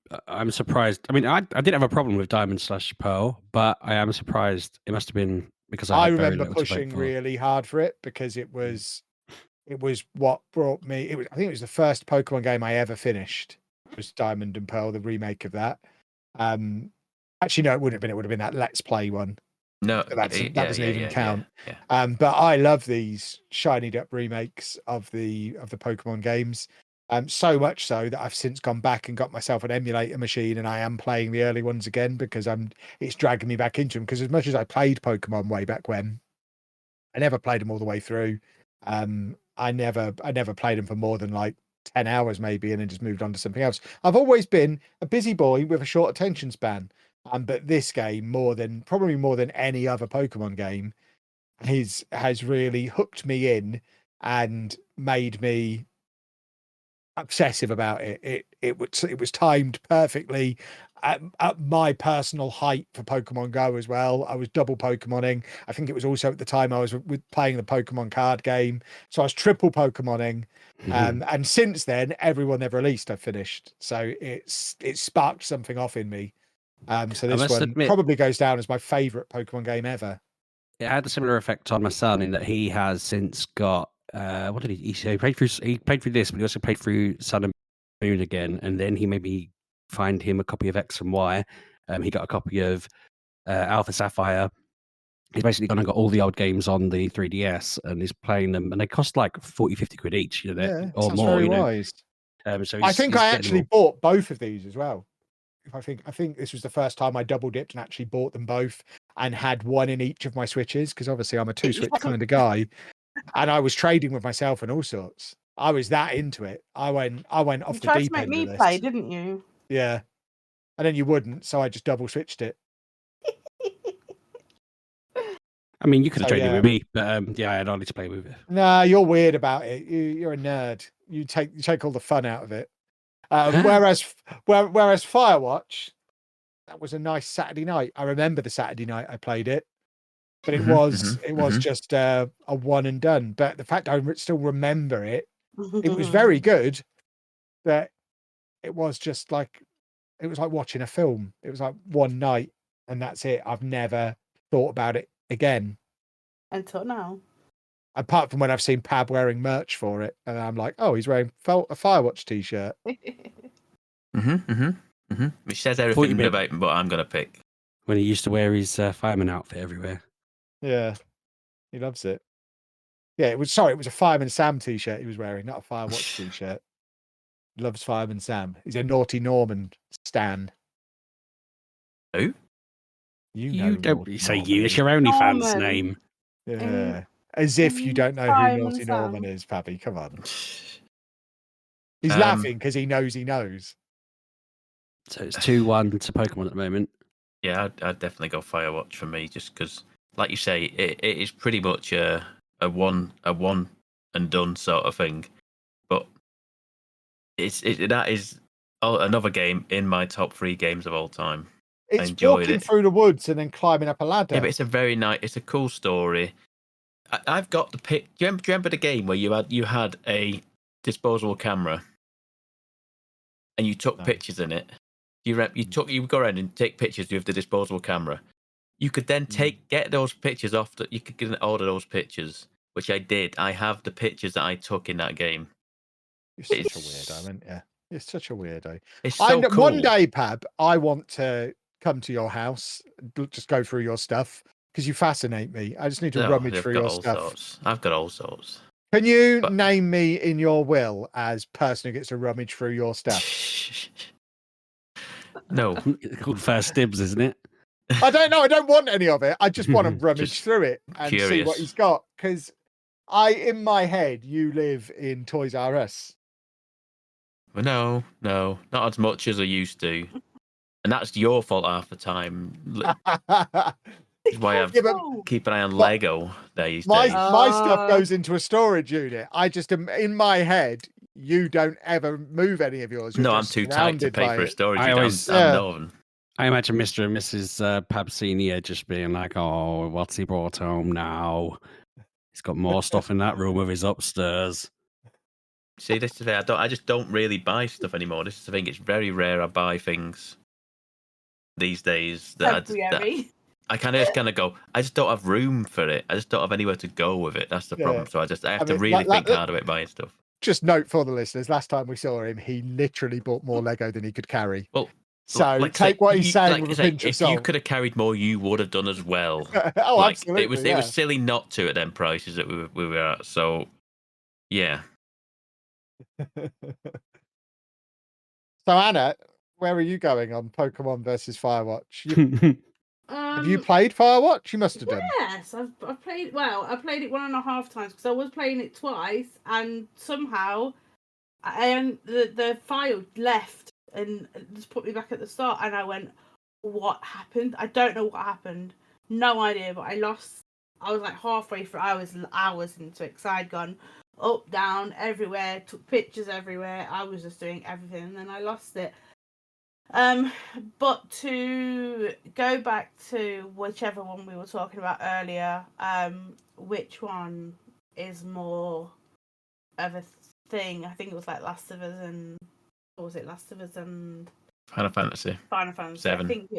surprised. I mean, I didn't have a problem with Diamond/Pearl, but I am surprised. It must have been because I remember pushing really hard for it because it was what brought me. I think it was the first Pokemon game I ever finished. It was Diamond and Pearl, the remake of that. Actually, no, it wouldn't have been. It would have been that Let's Play one. No, that doesn't even count. Yeah. But I love these shinied up remakes of the Pokemon games. So much so that I've since gone back and got myself an emulator machine, and I am playing the early ones again because it's dragging me back into them. Because as much as I played Pokemon way back when, I never played them all the way through. I never played them for more than like 10 hours maybe, and then just moved on to something else. I've always been a busy boy with a short attention span. But this game, probably more than any other Pokemon game, has really hooked me in and made me obsessive about it. It was timed perfectly at my personal height for Pokemon Go as well. I was double Pokemoning. I think it was also at the time I was playing the Pokemon card game, so I was triple Pokemoning. And since then, everyone they've released I've finished. So it sparked something off in me. So this one probably goes down as my favorite Pokemon game ever. It had a similar effect on my son in that he has since got what did he say? He played through this, but he also played through Sun and Moon again, and then he made me find him a copy of X and Y. He got a copy of Alpha Sapphire. He's basically gone and got all the old games on the 3DS and he's playing them, and they cost like 40-50 quid each, or more. Very wise. So I think I actually bought both of these as well. I think this was the first time I double dipped and actually bought them both and had one in each of my Switches, because obviously I'm a 2-Switch kind of guy, and I was trading with myself and all sorts. I was that into it. I went off the deep end. You tried to make me play, didn't you? Yeah, and then you wouldn't, so I just double switched it. I mean, you could have So, traded yeah. with me, but I had only to play with it. Nah, you're weird about it. You're a nerd. You take all the fun out of it. Huh? Whereas Firewatch, that was a nice Saturday night. I remember the Saturday night I played it, but it was just a one and done. But the fact I still remember it, it was very good. But it was just like it was like watching a film. It was like one night, and that's it. I've never thought about it again. Until now. Apart from when I've seen Pab wearing merch for it, and I'm like, oh, he's wearing a Firewatch t-shirt. Which says everything about what I'm gonna pick. When he used to wear his fireman outfit everywhere. Yeah, he loves it. Yeah, it was a Fireman Sam t-shirt he was wearing, not a Firewatch t-shirt. He loves Fireman Sam. He's a Naughty Norman stan. Who? You don't say you. It's your OnlyFans Norman. name. Yeah. As if you don't know who Simon Naughty Sam. Norman is, Pabby. Come on. He's laughing because he knows he knows. So it's 2-1 to Pokemon at the moment. Yeah, I'd definitely go Firewatch for me, just because, like you say, it is pretty much a one and done sort of thing. But that is another game in my top 3 games of all time. It's walking through the woods and then climbing up a ladder. Yeah, but it's a very nice. It's a cool story. I've got the pic. Do you remember the game where you had a disposable camera and you took pictures in it? You go around and take pictures with the disposable camera. You could then get those pictures off. You could get all of those pictures, which I did. I have the pictures that I took in that game. You're such a weirdo, aren't you? You're such a weirdo. It's so cool. One day, Pab, I want to come to your house, just go through your stuff because you fascinate me. I just need to rummage through your stuff. I've got all sorts. Can you name me in your will as person who gets to rummage through your stuff? No. It's called First Dibs, isn't it? I don't know. I don't want any of it. I just want to rummage through it and see what he's got. Because in my head, you live in Toys R Us. No, not as much as I used to. And that's your fault half the time. That's why I keep an eye on Lego these days. My stuff goes into a storage unit. I just am in my head. You don't ever move any of yours. No, I'm too tight to pay for a storage unit. I imagine Mr. and Mrs. Pab Senior just being like, "Oh, what's he brought home now? He's got more stuff in that room of his upstairs." See, this is the thing. I just don't really buy stuff anymore. This is the thing. It's very rare I buy things these days that I kind of go. I just don't have room for it. I just don't have anywhere to go with it. That's the problem. So I have to really think hard about buying stuff. Just note for the listeners: last time we saw him, he literally bought more Lego than he could carry. Well, so take what he's saying with a pinch of salt. If you could have carried more, you would have done as well. Absolutely. It was silly not to at them prices that we were at. So, yeah. So Anna, where are you going on Pokemon versus Firewatch? Have you played Firewatch? You must have done. Yes, I've played. Well, I played it 1.5 times because I was playing it twice, and somehow, the file left and just put me back at the start, and I went, "What happened? I don't know what happened. No idea." But I lost. I was like halfway through. I was hours into it because I'd gone up, down, everywhere, took pictures everywhere. I was just doing everything, and then I lost it. But to go back to whichever one we were talking about earlier, which one is more of a thing? I think it was like Last of Us and Final Fantasy 7. I think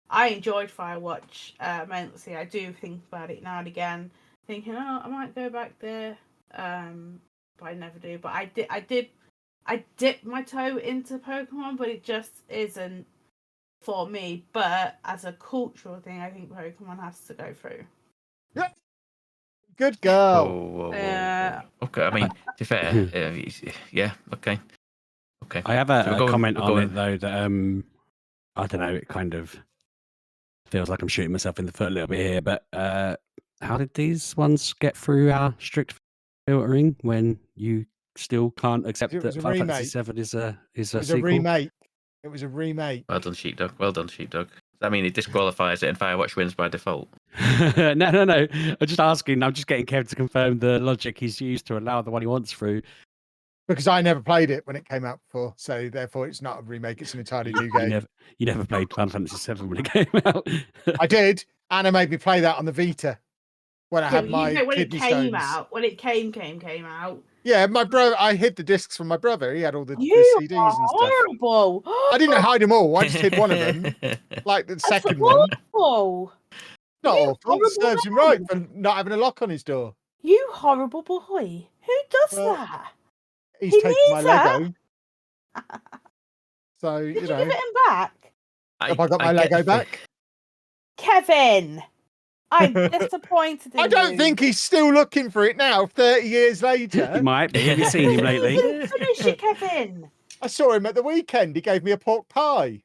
I enjoyed Firewatch immensely. I do think about it now and again, thinking, I might go back there, but I never do. But I dipped my toe into Pokemon, but it just isn't for me. But as a cultural thing, I think Pokemon has to go through. Good girl. Whoa. Okay, I mean, to be fair, yeah, okay. I have a comment on it, though, that, I don't know, it kind of feels like I'm shooting myself in the foot a little bit here, but how did these ones get through our strict filtering when you still can't accept that Final Fantasy 7 is a sequel? It was a remake. Well done, Sheepdog. I mean, it disqualifies it and Firewatch wins by default. No. I'm just asking. I'm just getting Kev to confirm the logic he's used to allow the one he wants through. Because I never played it when it came out before, so therefore it's not a remake, it's an entirely new game. You never played Final Fantasy VII when it came out. I did. Anna made me play that on the Vita when I had my kidney stones. When it came out. Yeah, my brother. I hid the discs from my brother. He had all the CDs and stuff. Horrible. I didn't hide them all. I just hid one of them, like the second one. Horrible. Not awful. It serves him right for not having a lock on his door. You horrible boy. Who does that? He's taken my Lego. So Did you give it him back? Have I got my Lego back? Kevin, I'm disappointed in I don't think he's still looking for it now, 30 years later. He might be. Have you seen him lately? You didn't finish it, Kevin. I saw him at the weekend. He gave me a pork pie.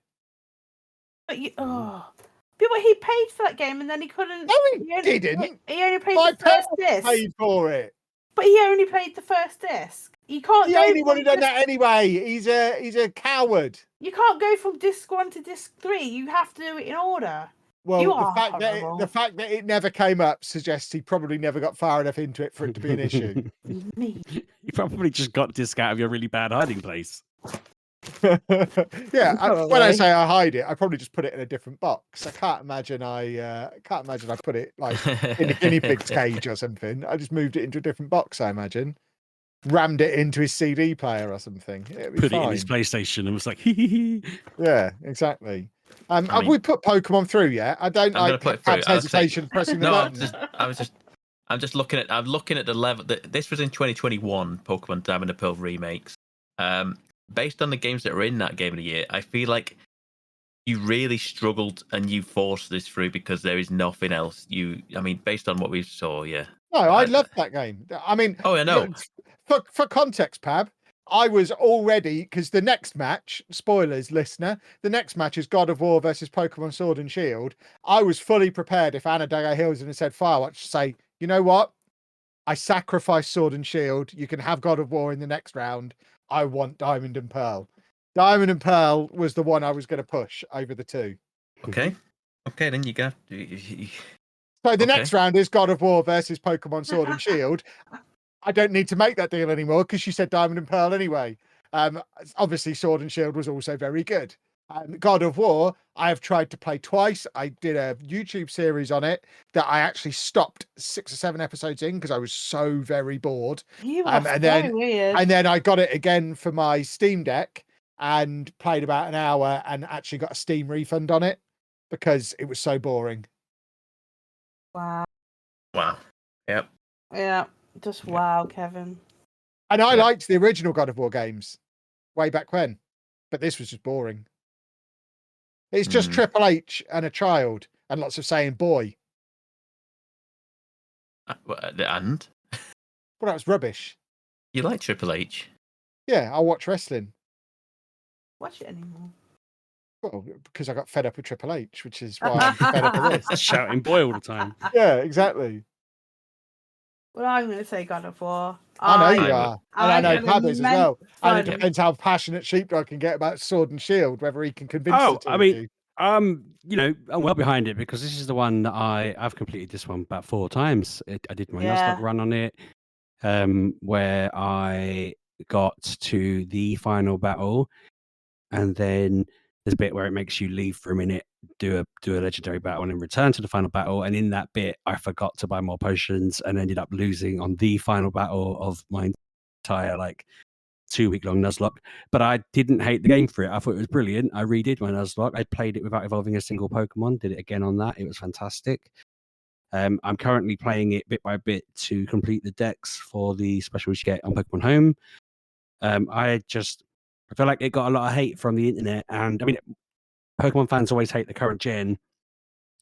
But he paid for that game and then he couldn't. No, he didn't. He only played My the first parents disc. paid for it. But he only played the first disc. You can't. He only would have done that anyway. He's a coward. You can't go from disc 1 to disc 3. You have to do it in order. Well, You the fact that it never came up suggests he probably never got far enough into it for it to be an issue. You probably just got disc out of your really bad hiding place. Yeah, when I say I hide it, I probably just put it in a different box. I can't imagine I put it like in a guinea pig's cage or something. I just moved it into a different box, I imagine. Rammed it into his CD player or something. Put it in his PlayStation and was like, hee. Yeah, exactly. Have we put Pokemon through yet? I don't like Pab's hesitation pressing the button. I'm looking at the level. This was in 2021, Pokemon Diamond and Pearl remakes. Based on the games that are in that game of the year, I feel like you really struggled and you forced this through because there is nothing else. Based on what we saw, yeah. No, I loved that game. I mean, oh, I know. For context, Pab, I was already, because the next match, spoilers, listener, the next match is God of War versus Pokemon Sword and Shield. I was fully prepared if Anna Dago Hills and said Firewatch to say, you know what? I sacrifice Sword and Shield. You can have God of War in the next round. I want Diamond and Pearl. Diamond and Pearl was the one I was going to push over the two. Okay, then you got. So the next round is God of War versus Pokemon Sword and Shield. I don't need to make that deal anymore because she said Diamond and Pearl anyway. Obviously, Sword and Shield was also very good. God of War, I have tried to play twice. I did a YouTube series on it that I actually stopped 6 or 7 episodes in because I was so very bored. And then I got it again for my Steam Deck and played about an hour and actually got a Steam refund on it because it was so boring. Wow. Yep. Yeah. Just wow, Kevin. And I liked the original God of War games way back when, but this was just boring. It's just Triple H and a child and lots of saying boy. And? Well, that was rubbish. You like Triple H? Yeah, I watch wrestling. Watch it anymore. Well, because I got fed up with Triple H, which is why I'm fed up with this. Shouting boy all the time. Yeah, exactly. Well, I'm going to say God of War. I know you are. And I know Pab is as well. Fun. And it depends how passionate Sheepdog can get about Sword and Shield, whether he can convince the two of you. I'm well behind it because this is the one that I've completed this one about 4 times. I did my Nuzlocke run on it, where I got to the final battle, and then there's a bit where it makes you leave for a minute, do a legendary battle, and then return to the final battle. And in that bit, I forgot to buy more potions and ended up losing on the final battle of my entire 2-week-long Nuzlocke. But I didn't hate the game for it. I thought it was brilliant. I redid my Nuzlocke. I played it without evolving a single Pokemon. Did it again on that. It was fantastic. I'm currently playing it bit by bit to complete the decks for the specials you get on Pokemon Home. I feel like it got a lot of hate from the internet, and I mean, Pokemon fans always hate the current gen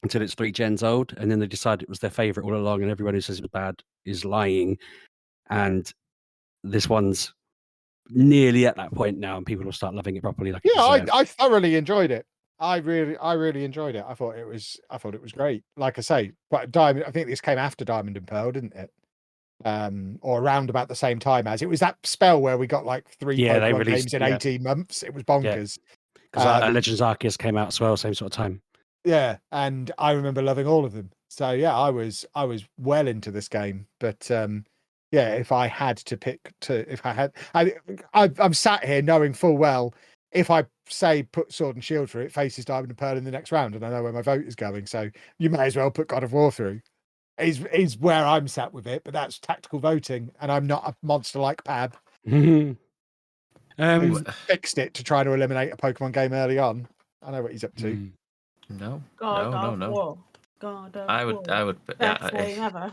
until it's 3 gens old, and then they decide it was their favorite all along, and everyone who says it was bad is lying. And this one's nearly at that point now, and people will start loving it properly. I thoroughly enjoyed it. I really enjoyed it. I thought it was great. Like I say, but Diamond. I think this came after Diamond and Pearl, didn't it? Or around about the same time as it was that spell where we got 3 Pokemon games in 18 months. It was bonkers. Because Legends Arceus came out as well, same sort of time. Yeah, and I remember loving all of them. So yeah, I was well into this game. But yeah, if I had to pick I'm sat here knowing full well if I say put Sword and Shield through, it faces Diamond and Pearl in the next round, and I know where my vote is going. So you may as well put God of War through. Is where I'm sat with it, but that's tactical voting, and I'm not a monster like Pab who fixed it to try to eliminate a Pokemon game early on. I know what he's up to. No, God of no. War. God of I War. would. Best game ever.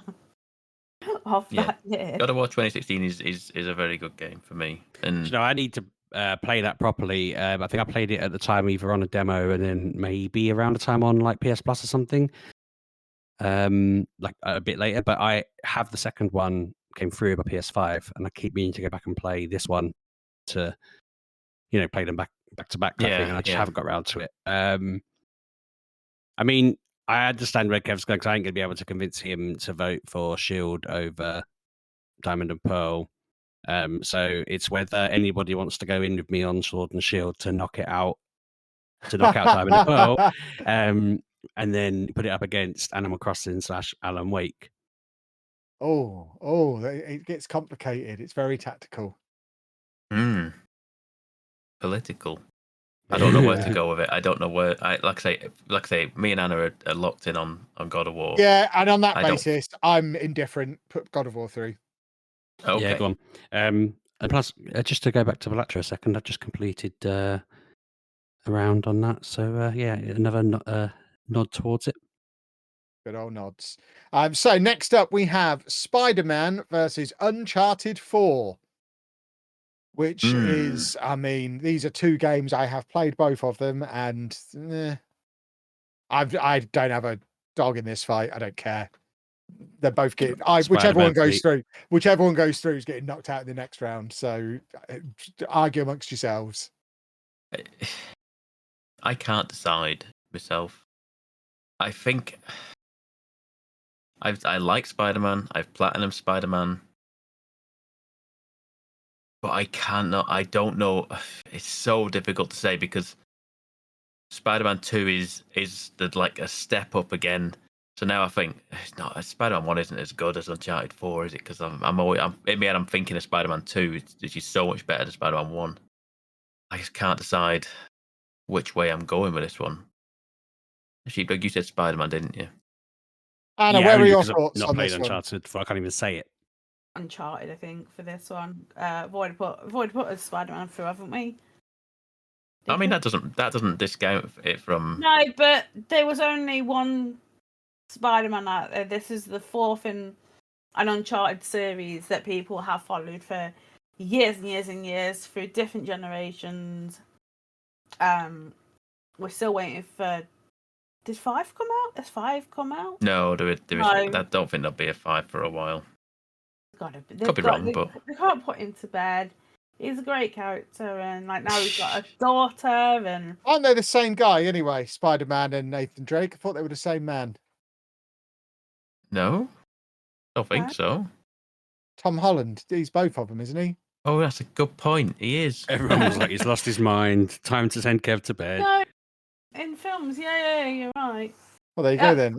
Of that year. God of War 2016 is a very good game for me. And You know, I need to play that properly. I think I played it at the time either on a demo and then maybe around the time on like PS Plus or something. Like a bit later, but I have the second one came through by PS5, and I keep meaning to go back and play this one to, play them back to back type thing, and I just haven't got around to it. I mean, I understand Red Kev's going because I ain't going to be able to convince him to vote for Shield over Diamond and Pearl. So it's whether anybody wants to go in with me on Sword and Shield to knock out Diamond and Pearl, and then put it up against Animal Crossing / Alan Wake. Oh, it gets complicated. It's very tactical. Political. I don't know where to go with it. I don't know where. Like I say, me and Anna are locked in on God of War. Yeah, and on that basis, I'm indifferent. Put God of War through. Okay. Yeah, go on. And plus, just to go back to Valatra a second, I've just completed a round on that. So yeah, another nod towards it. Good old nods. So next up we have Spider-Man versus Uncharted 4. Which is, I mean, these are two games I have played both of them, and I don't have a dog in this fight. I don't care. They're both getting whichever one goes through is getting knocked out in the next round. So argue amongst yourselves. I can't decide myself. I think I like Spider-Man. I've platinum Spider-Man. But I don't know. It's so difficult to say because Spider-Man 2 is like a step up again. So now I think Spider-Man 1 isn't as good as Uncharted 4, is it? Because I'm in my head I'm thinking of Spider-Man 2, which is so much better than Spider-Man 1. I just can't decide which way I'm going with this one. Sheepdog, you said Spider-Man, didn't you? Anna, where are your thoughts not on played this Uncharted 4. I can't even say it. Uncharted, I think, for this one. We've already put a Spider-Man through, haven't we? I mean, that doesn't discount it from. No, but there was only one Spider-Man out there. This is the fourth in an Uncharted series that people have followed for years and years and years through different generations. We're still waiting for. Did 5 come out? Has 5 come out? No, there is. No. I don't think there'll be a 5 for a while. Could be wrong, but they can't put him to bed. He's a great character, and like now he's got a daughter, and aren't they the same guy anyway? Spider-Man and Nathan Drake. I thought they were the same man. No, I don't think so. Tom Holland. He's both of them, isn't he? Oh, that's a good point. He is. Everyone was like, he's lost his mind. Time to send Kev to bed. no, in films, yeah, you're right. Well, there you go then.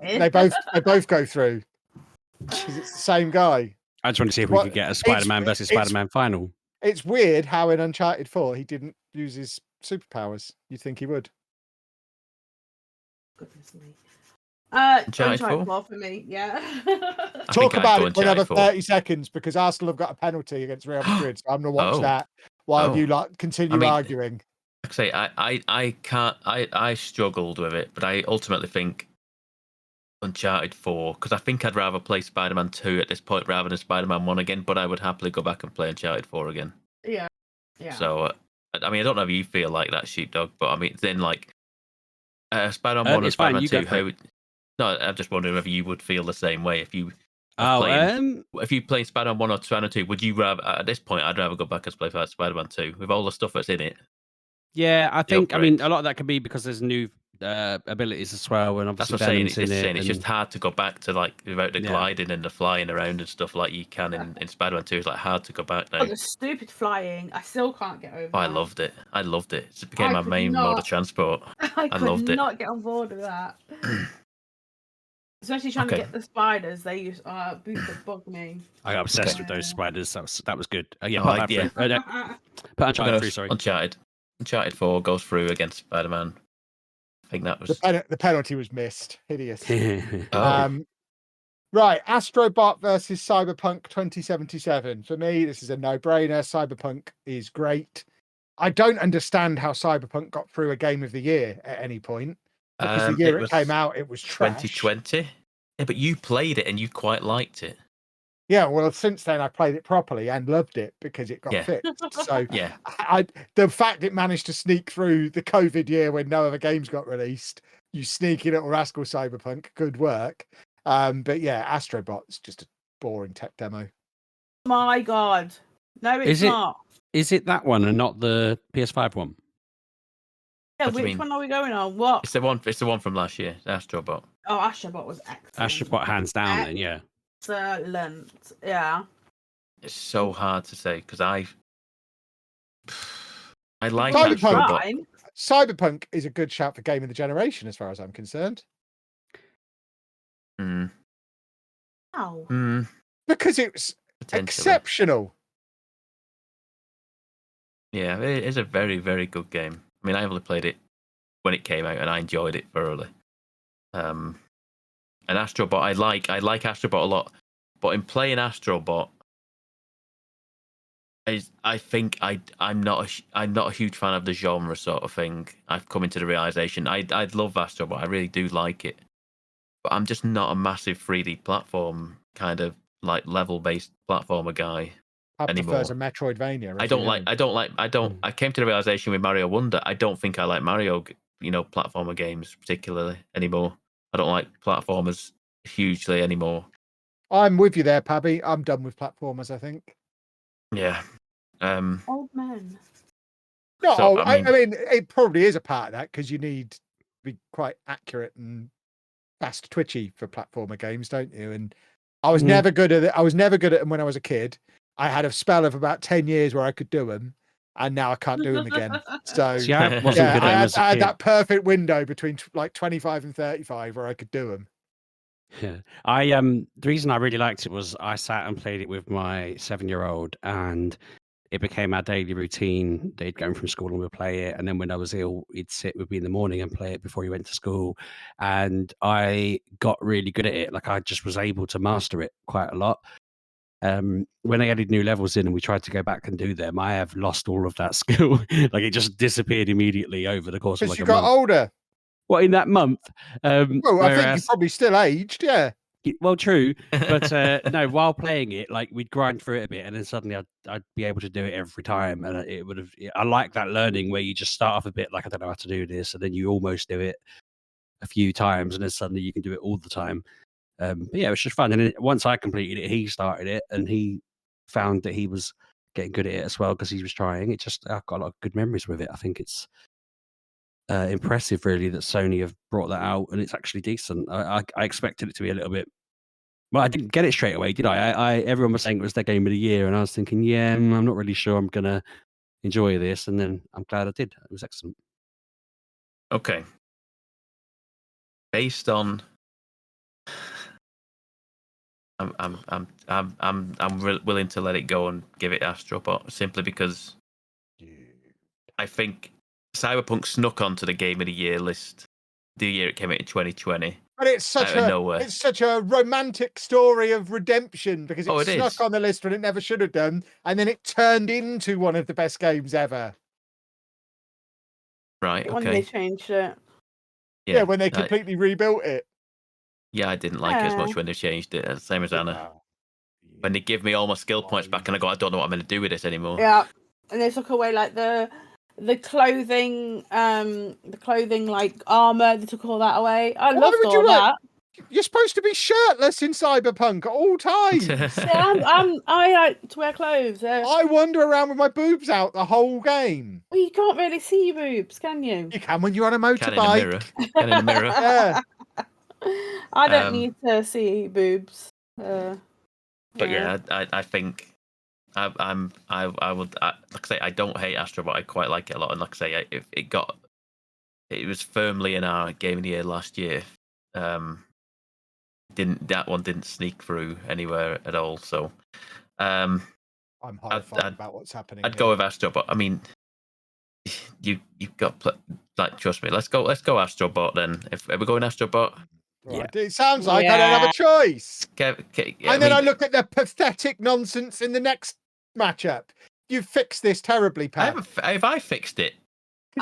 They both go through. Because it's the same guy. I just want to see if we could get a Spider-Man versus Spider-Man final. It's weird how in Uncharted 4 he didn't use his superpowers. You'd think he would. Goodness me. Uncharted 4 for me, yeah. Talk about it for another 30 seconds because Arsenal have got a penalty against Real Madrid. So I'm going to watch that while you continue arguing. Like I say, I struggled with it, but I ultimately think Uncharted 4, because I think I'd rather play Spider-Man 2 at this point rather than Spider-Man 1 again, but I would happily go back and play Uncharted 4 again. Yeah. So, I mean, I don't know if you feel like that, Sheepdog, but I mean, then like Spider-Man 1 and Spider-Man 2, no, I'm just wondering if you would feel the same way if you if you play Spider-Man 1 or Spider-Man 2, would you rather, at this point, I'd rather go back and play Spider-Man 2 with all the stuff that's in it. Yeah, I think, I mean, a lot of that could be because there's new abilities as well, and That's obviously what I'm saying. Venom's in it. It's just hard to go back to like without the Yeah. gliding and the flying around and stuff like you can in Spider-Man 2. It's like hard to go back now. Oh, the stupid flying! I still can't get over. Oh, I that. loved it. I loved it. It became I my main mode of transport. I loved could it. not get on board with that. Especially trying to get the spiders. They used booster bug me. I got obsessed with those spiders. That was good. Yeah, Oh, put that yeah. through. Put Uncharted through. Sorry. Uncharted 4 goes through against Spider-Man. I think that was the penalty was missed. Hideous. Oh. Right, Astrobot versus Cyberpunk 2077. For me, this is a no-brainer. Cyberpunk is great. I don't understand how Cyberpunk got through a Game of the Year at any point. Because the year it came out, it was trash. 2020. Yeah, but you played it and you quite liked it. Yeah, well, since then I played it properly and loved it because it got fixed. So yeah, the fact it managed to sneak through the COVID year when no other games got released, you sneaky little rascal Cyberpunk, good work. But yeah, Astrobot's just a boring tech demo. My God, no, it's not. Is it that one and not the PS5 one? Yeah, which one are we going on? What? It's the one from last year, Astrobot. Oh, Astrobot was excellent. Astrobot hands down, then yeah. Excellent, yeah. It's so hard to say because I like Cyberpunk. Cyberpunk is a good shout for game of the generation, as far as I'm concerned. Oh. Because it was exceptional. Yeah, it is a very, very good game. I mean, I only played it when it came out, and I enjoyed it thoroughly. And Astrobot, I like Astrobot a lot, but in playing Astrobot, I think I'm not a huge fan of the genre sort of thing. I've come into the realization I love Astrobot, I really do like it, but I'm just not a massive 3D platform kind of like level based platformer guy. I prefer a Metroidvania. I came to the realization with Mario Wonder. I don't think I like Mario, platformer games particularly anymore. I don't like platformers hugely anymore. I'm with you there, Pabby. I'm done with platformers, I think. Yeah. Old man. No, so, I mean, it probably is a part of that because you need to be quite accurate and fast twitchy for platformer games, don't you? And I was never good at it. I was never good at them when I was a kid. I had a spell of about 10 years where I could do them, and now I can't do them again. So see, I wasn't good at them I had that perfect window between like 25 and 35 where I could do them. Yeah, the reason I really liked it was I sat and played it with my 7-year-old, and it became our daily routine. They'd go from school and we'd play it, and then when I was ill, he'd sit with me in the morning and play it before he went to school. And I got really good at it. Like I just was able to master it quite a lot. When they added new levels in and we tried to go back and do them, I have lost all of that skill. Like it just disappeared immediately over the course of like a month. Because you got older. Well, in that month. Well, I think you probably still aged, yeah. Well, true, but no. While playing it, like we'd grind through it a bit, and then suddenly I'd be able to do it every time, and it would have. I like that learning where you just start off a bit like I don't know how to do this, and then you almost do it a few times, and then suddenly you can do it all the time. But yeah, it was just fun. And then once I completed it, he started it, and he found that he was getting good at it as well because he was trying. It just I've got a lot of good memories with it. I think it's impressive, really, that Sony have brought that out, and it's actually decent. I expected it to be a little bit. Well, I didn't get it straight away, did I? Everyone was saying it was their game of the year, and I was thinking, yeah, I'm not really sure I'm gonna enjoy this, and then I'm glad I did. It was excellent. Okay. Based on, I'm willing to let it go and give it Astrobot simply because I think Cyberpunk snuck onto the Game of the Year list the year it came out in 2020. But it's such a romantic story of redemption because it snuck on the list when it never should have done, and then it turned into one of the best games ever. Right. Okay. When they changed it. Yeah, when they completely rebuilt it. Yeah, I didn't like it as much when they changed it. Same as Anna. When they give me all my skill points back, and I don't know what I'm going to do with this anymore. Yeah, and they took away like the clothing, like armor. They took all that away. I loved all that. You're supposed to be shirtless in Cyberpunk at all times. Yeah, I like to wear clothes. I wander around with my boobs out the whole game. Well, you can't really see your boobs, can you? You can when you're on a Can in a mirror. motorbike. Can in a mirror. Yeah. I don't need to see boobs. But yeah, I think I would like I say I don't hate Astro, but I quite like it a lot. And like I say, if it was firmly in our game of the year last year. That one didn't sneak through anywhere at all. So I'm horrified about what's happening. I'd go with Astro, but I mean, you've got like trust me. Let's go Astrobot then. If we're going Astrobot. Right. Yeah. It sounds like I don't have a choice. And then I look at the pathetic nonsense in the next matchup. You've fixed this terribly, Pat. Have I fixed it?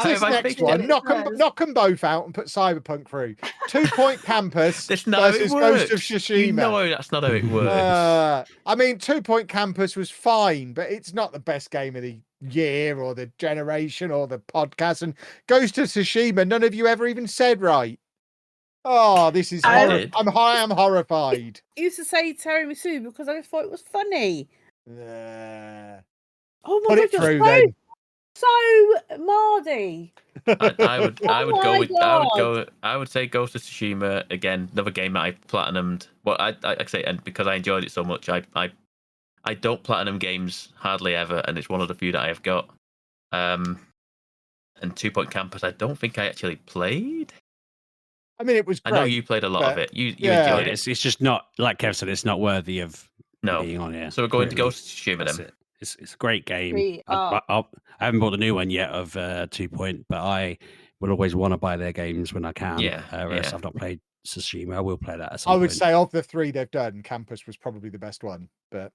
This next one, knock them both out and put Cyberpunk through. 2 Point Campus versus Ghost of Tsushima. You know that's not how it works. I mean, 2 Point Campus was fine, but it's not the best game of the year or the generation or the podcast. And Ghost of Tsushima, none of you ever even said right. Oh, this is horrible. I'm horrified. I used to say tiramisu because I just thought it was funny. Oh my Put God, it through then. So Mardy. I would say Ghost of Tsushima again, another game that I platinumed. Well, I say, and because I enjoyed it so much, I don't platinum games hardly ever, and it's one of the few that I have got. And 2 Point Campus, I don't think I actually played. I mean, it was great. I know you played a lot of it. You enjoyed it. It's just not, like Kev said, it's not worthy of being on here. So we're going to Ghost of Tsushima then. It's a great game. I haven't bought the new one yet of 2 Point, but I will always want to buy their games when I can. Whereas I've not played Tsushima. I will play that at some point. I would say of the three they've done, Campus was probably the best one, but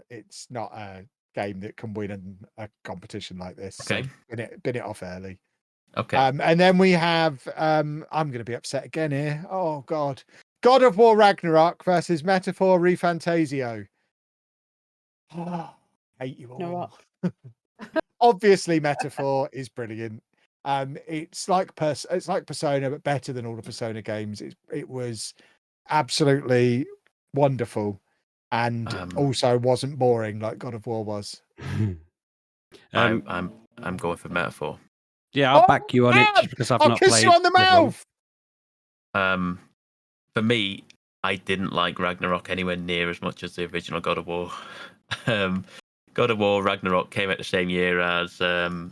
it's not a game that can win in a competition like this. Okay. So bin it off early. Okay. And then we have I'm going to be upset again here. Oh God of War Ragnarok versus Metaphor ReFantasio. Oh, hate you all. Obviously, Metaphor is brilliant. It's like Persona, but better than all the Persona games. It was absolutely wonderful, and also wasn't boring like God of War was. I'm going for Metaphor. Yeah, I'll back you on it just because I've not played. I'll kiss you on the mouth. For me, I didn't like Ragnarok anywhere near as much as the original God of War. God of War Ragnarok came out the same year as the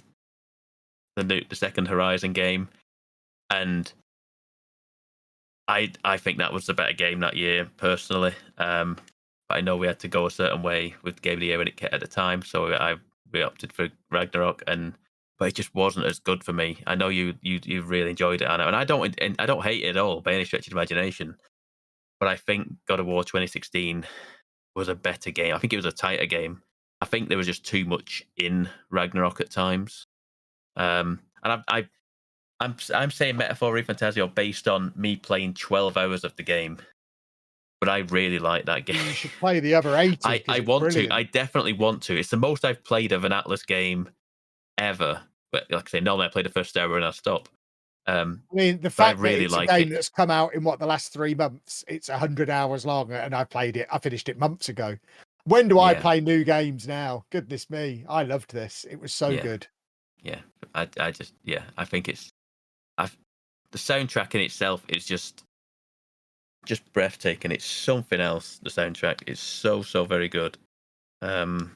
second Horizon game, and I think that was the better game that year personally. But I know we had to go a certain way with Game of the Year at the time, so we opted for Ragnarok, but it just wasn't as good for me. I know you really enjoyed it, Anna, and I don't hate it at all by any stretch of the imagination. But I think God of War 2016 was a better game. I think it was a tighter game. I think there was just too much in Ragnarok at times. And I'm saying Metaphor ReFantasio based on me playing 12 hours of the game. But I really like that game. You should play the other 80. I want to. I definitely want to. It's the most I've played of an Atlas game ever. But like I say, normally I play the first hour and I stop. I mean, the fact that it's a game that's come out in the last 3 months, it's 100 hours long, and I finished it months ago. When do I play new games now? Goodness me, I loved this. It was so good. Yeah, I think it's the soundtrack in itself is just breathtaking. It's something else. The soundtrack is so very good. I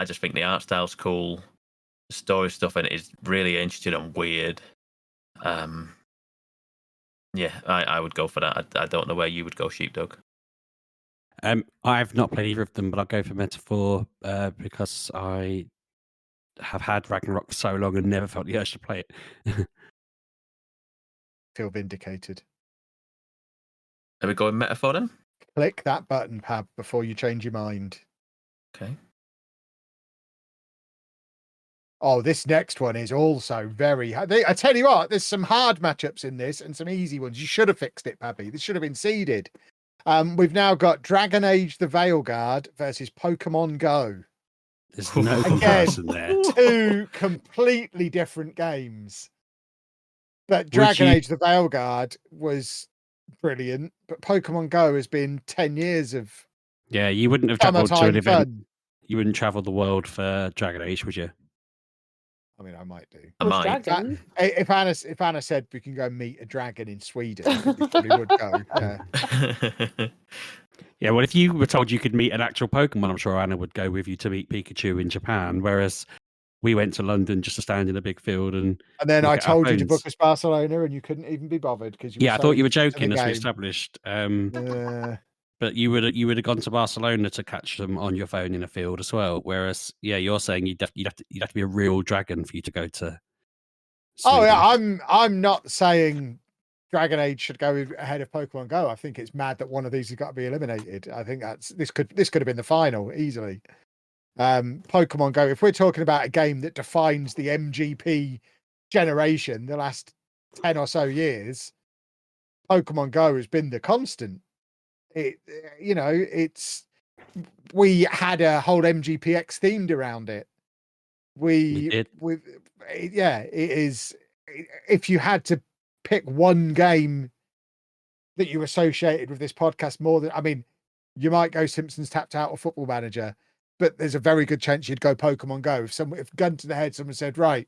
just think the art style's cool. The story stuff in it is really interesting and weird. I would go for that. I don't know where you would go, Sheepdog. I've not played either of them, but I'll go for Metaphor because I have had Ragnarok for so long and never felt the urge to play it. Feel vindicated. Are we going Metaphor then? Click that button, Pab, before you change your mind. Okay. Oh, this next one is also very hard. I tell you what, there's some hard matchups in this and some easy ones. You should have fixed it, Pabby. This should have been seeded. We've now got Dragon Age the Veilguard versus Pokemon Go. There's no comparison there. 2 completely different games. But Dragon Age the Veilguard was brilliant, but Pokemon Go has been 10 years of Yeah, you wouldn't have travelled to an summertime event. fun. You wouldn't travel the world for Dragon Age, would you? I mean, I might do. I might. Dragon. If Anna said we can go meet a dragon in Sweden, I think we probably would go. Yeah. Yeah, well, if you were told you could meet an actual Pokemon, I'm sure Anna would go with you to meet Pikachu in Japan. Whereas we went to London just to stand in a big field and And then look I at our told you to phones. book us Barcelona, and you couldn't even be bothered because you. Yeah, were I so thought you were into the joking, as we game. established. Yeah. But you would have gone to Barcelona to catch them on your phone in a field as well. Whereas, yeah, you're saying you'd have to be a real dragon for you to go to Oh Sweden. yeah, I'm not saying Dragon Age should go ahead of Pokemon Go. I think it's mad that one of these has got to be eliminated. I think this could have been the final easily. Pokemon Go. If we're talking about a game that defines the MGP generation, the last 10 or so years, Pokemon Go has been the constant. We had a whole MGPX themed around it. It is. If you had to pick one game that you associated with this podcast more than, I mean, you might go Simpsons Tapped Out or Football Manager, but there's a very good chance you'd go Pokemon Go. If gun to the head, someone said, right,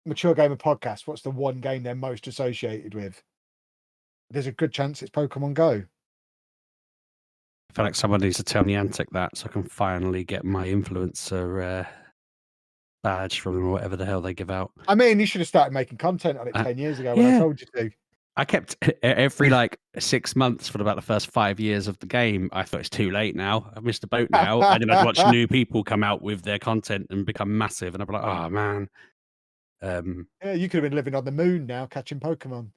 Mature Gamer Podcast, what's the one game they're most associated with? There's a good chance it's Pokemon Go. I feel like someone needs to tell Niantic that so I can finally get my influencer badge from them or whatever the hell they give out. I mean, you should have started making content on it 10 years ago when I told you to. I kept every 6 months for about the first 5 years of the game. I thought it's too late now. I've missed the boat now. And then I'd watch new people come out with their content and become massive. And I'd be like, oh, man. Yeah, you could have been living on the moon now, catching Pokemon.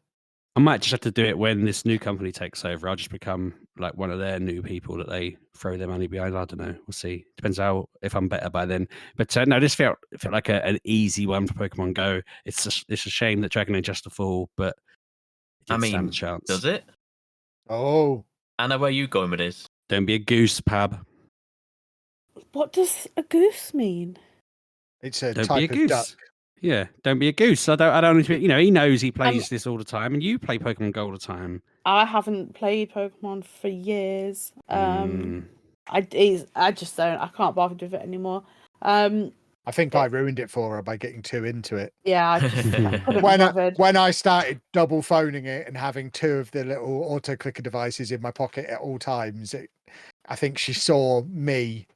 I might just have to do it when this new company takes over. I'll just become like one of their new people that they throw their money behind. I don't know. We'll see. Depends if I'm better by then. But no, this felt like an easy one for Pokemon Go. It's a shame that Dragon Age has to fall, but I mean, stand a chance. Does it? Oh, Anna, where are you going with this? Don't be a goose, Pab. What does a goose mean? It's a Don't type be a of goose. duck. Yeah, don't be a goose. I don't. He knows he plays this all the time, and you play Pokemon Go all the time. I haven't played Pokemon for years. I just don't. I can't bother with it anymore. I think I ruined it for her by getting too into it. Yeah, I couldn't when I started double phoning it and having two of the little auto clicker devices in my pocket at all times, I think she saw me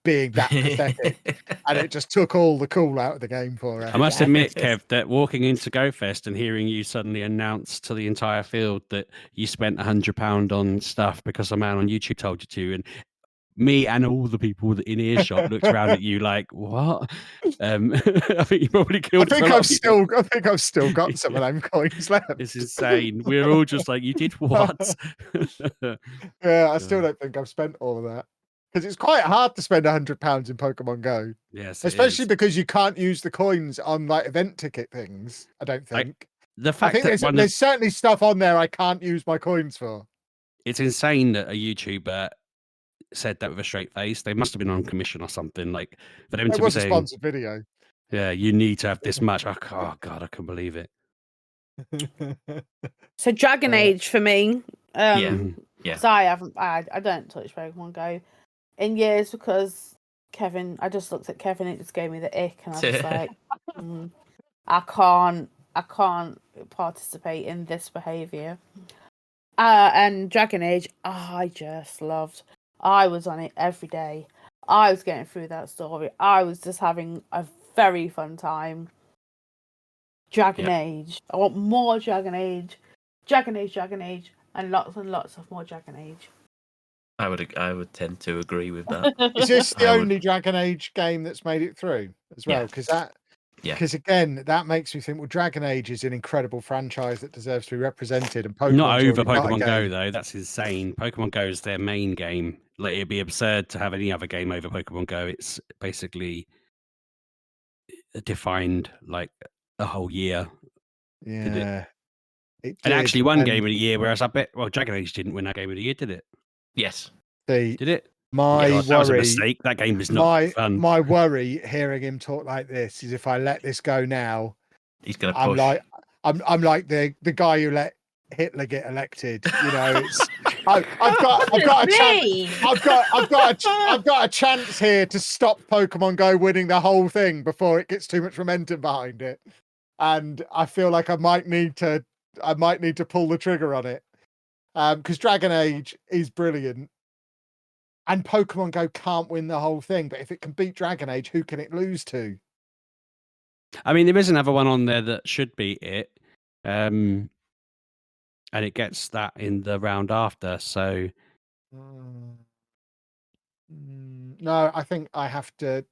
being that pathetic, and it just took all the cool out of the game for her. I must admit, Kev, that walking into GoFest and hearing you suddenly announce to the entire field that you spent £100 on stuff because a man on YouTube told you to, and me and all the people in earshot looked around at you like, "What?" I think you probably killed. I think I've still got some of them coins left. It's insane. We're all just like, "You did what?" Yeah, I still don't think I've spent all of that. Because it's quite hard to spend £100 in Pokemon Go. Yes, especially because you can't use the coins on event ticket things. I don't think. The fact I think there's certainly stuff on there I can't use my coins for. It's insane that a YouTuber said that with a straight face. They must have been on commission or something. Like for them to be saying, a sponsored video. Yeah, you need to have this much. Oh God, I can believe it. So Dragon Age for me. Yeah. So I don't touch Pokemon Go in years because Kevin. I just looked at Kevin. It just gave me the ick, and I was like, I can't participate in this behavior. And Dragon Age, I just loved. I was on it every day. I was getting through that story. I was just having a very fun time. Dragon Age. I want more Dragon Age, and lots of more Dragon Age. I would tend to agree with that. Is this the only Dragon Age game that's made it through as well? Because again, that makes me think, well, Dragon Age is an incredible franchise that deserves to be represented. And Pokemon's not over already Pokemon Go though. That's insane. Pokemon Go is their main game. Like it'd be absurd to have any other game over Pokemon Go. It's basically defined like a whole year. Yeah. And actually won Game of the Year, whereas I bet Dragon Age didn't win that Game of the Year, did it? Yes. Did it? That was a mistake. That game was not fun. My worry hearing him talk like this is if I let this go now, he's gonna push. I'm like the guy who let Hitler get elected. You know, I've got a chance. I've got a chance here to stop Pokemon Go winning the whole thing before it gets too much momentum behind it. And I feel like I might need to pull the trigger on it. Because Dragon Age is brilliant. And Pokemon Go can't win the whole thing, but if it can beat Dragon Age, who can it lose to? I mean, there is another one on there that should beat it, and it gets that in the round after. So, no, I think I have to.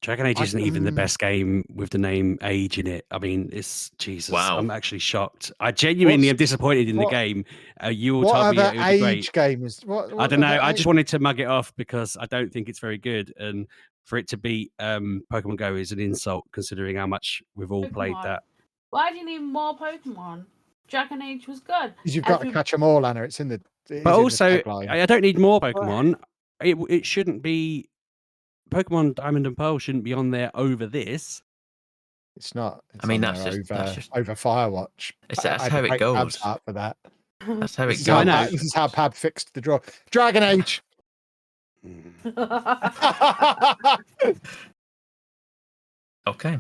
Dragon Age isn't even the best game with the name Age in it. I mean, it's Jesus. Wow. I'm actually shocked. I genuinely am disappointed in the game. You all told me it would be great. Game is what I don't know. I just wanted to mug it off because I don't think it's very good, and for it to beat Pokemon Go is an insult considering how much we've all played that. Why do you need more Pokemon? Dragon Age was good. Because you've got to catch them all, Anna. It's in the. But also, I don't need more Pokemon. It shouldn't be. Pokemon Diamond and Pearl shouldn't be on there over this. It's not. It's that's just over Firewatch. That's how it goes. For that. That's how it goes. This is how Pab fixed the draw. Dragon Age. Okay.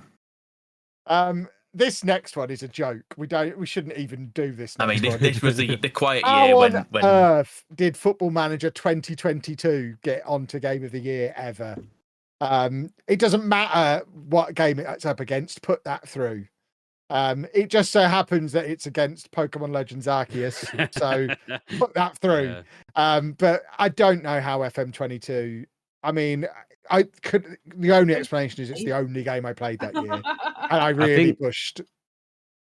This next one is a joke. We shouldn't even do this. I mean, one. this was the quiet How year on when earth did Football Manager 2022 get onto Game of the Year ever? It doesn't matter what game it's up against. Put that through. It just so happens that it's against Pokemon Legends Arceus, so put that through. But I don't know how FM22. I mean, the only explanation is it's the only game I played that year, and I really pushed.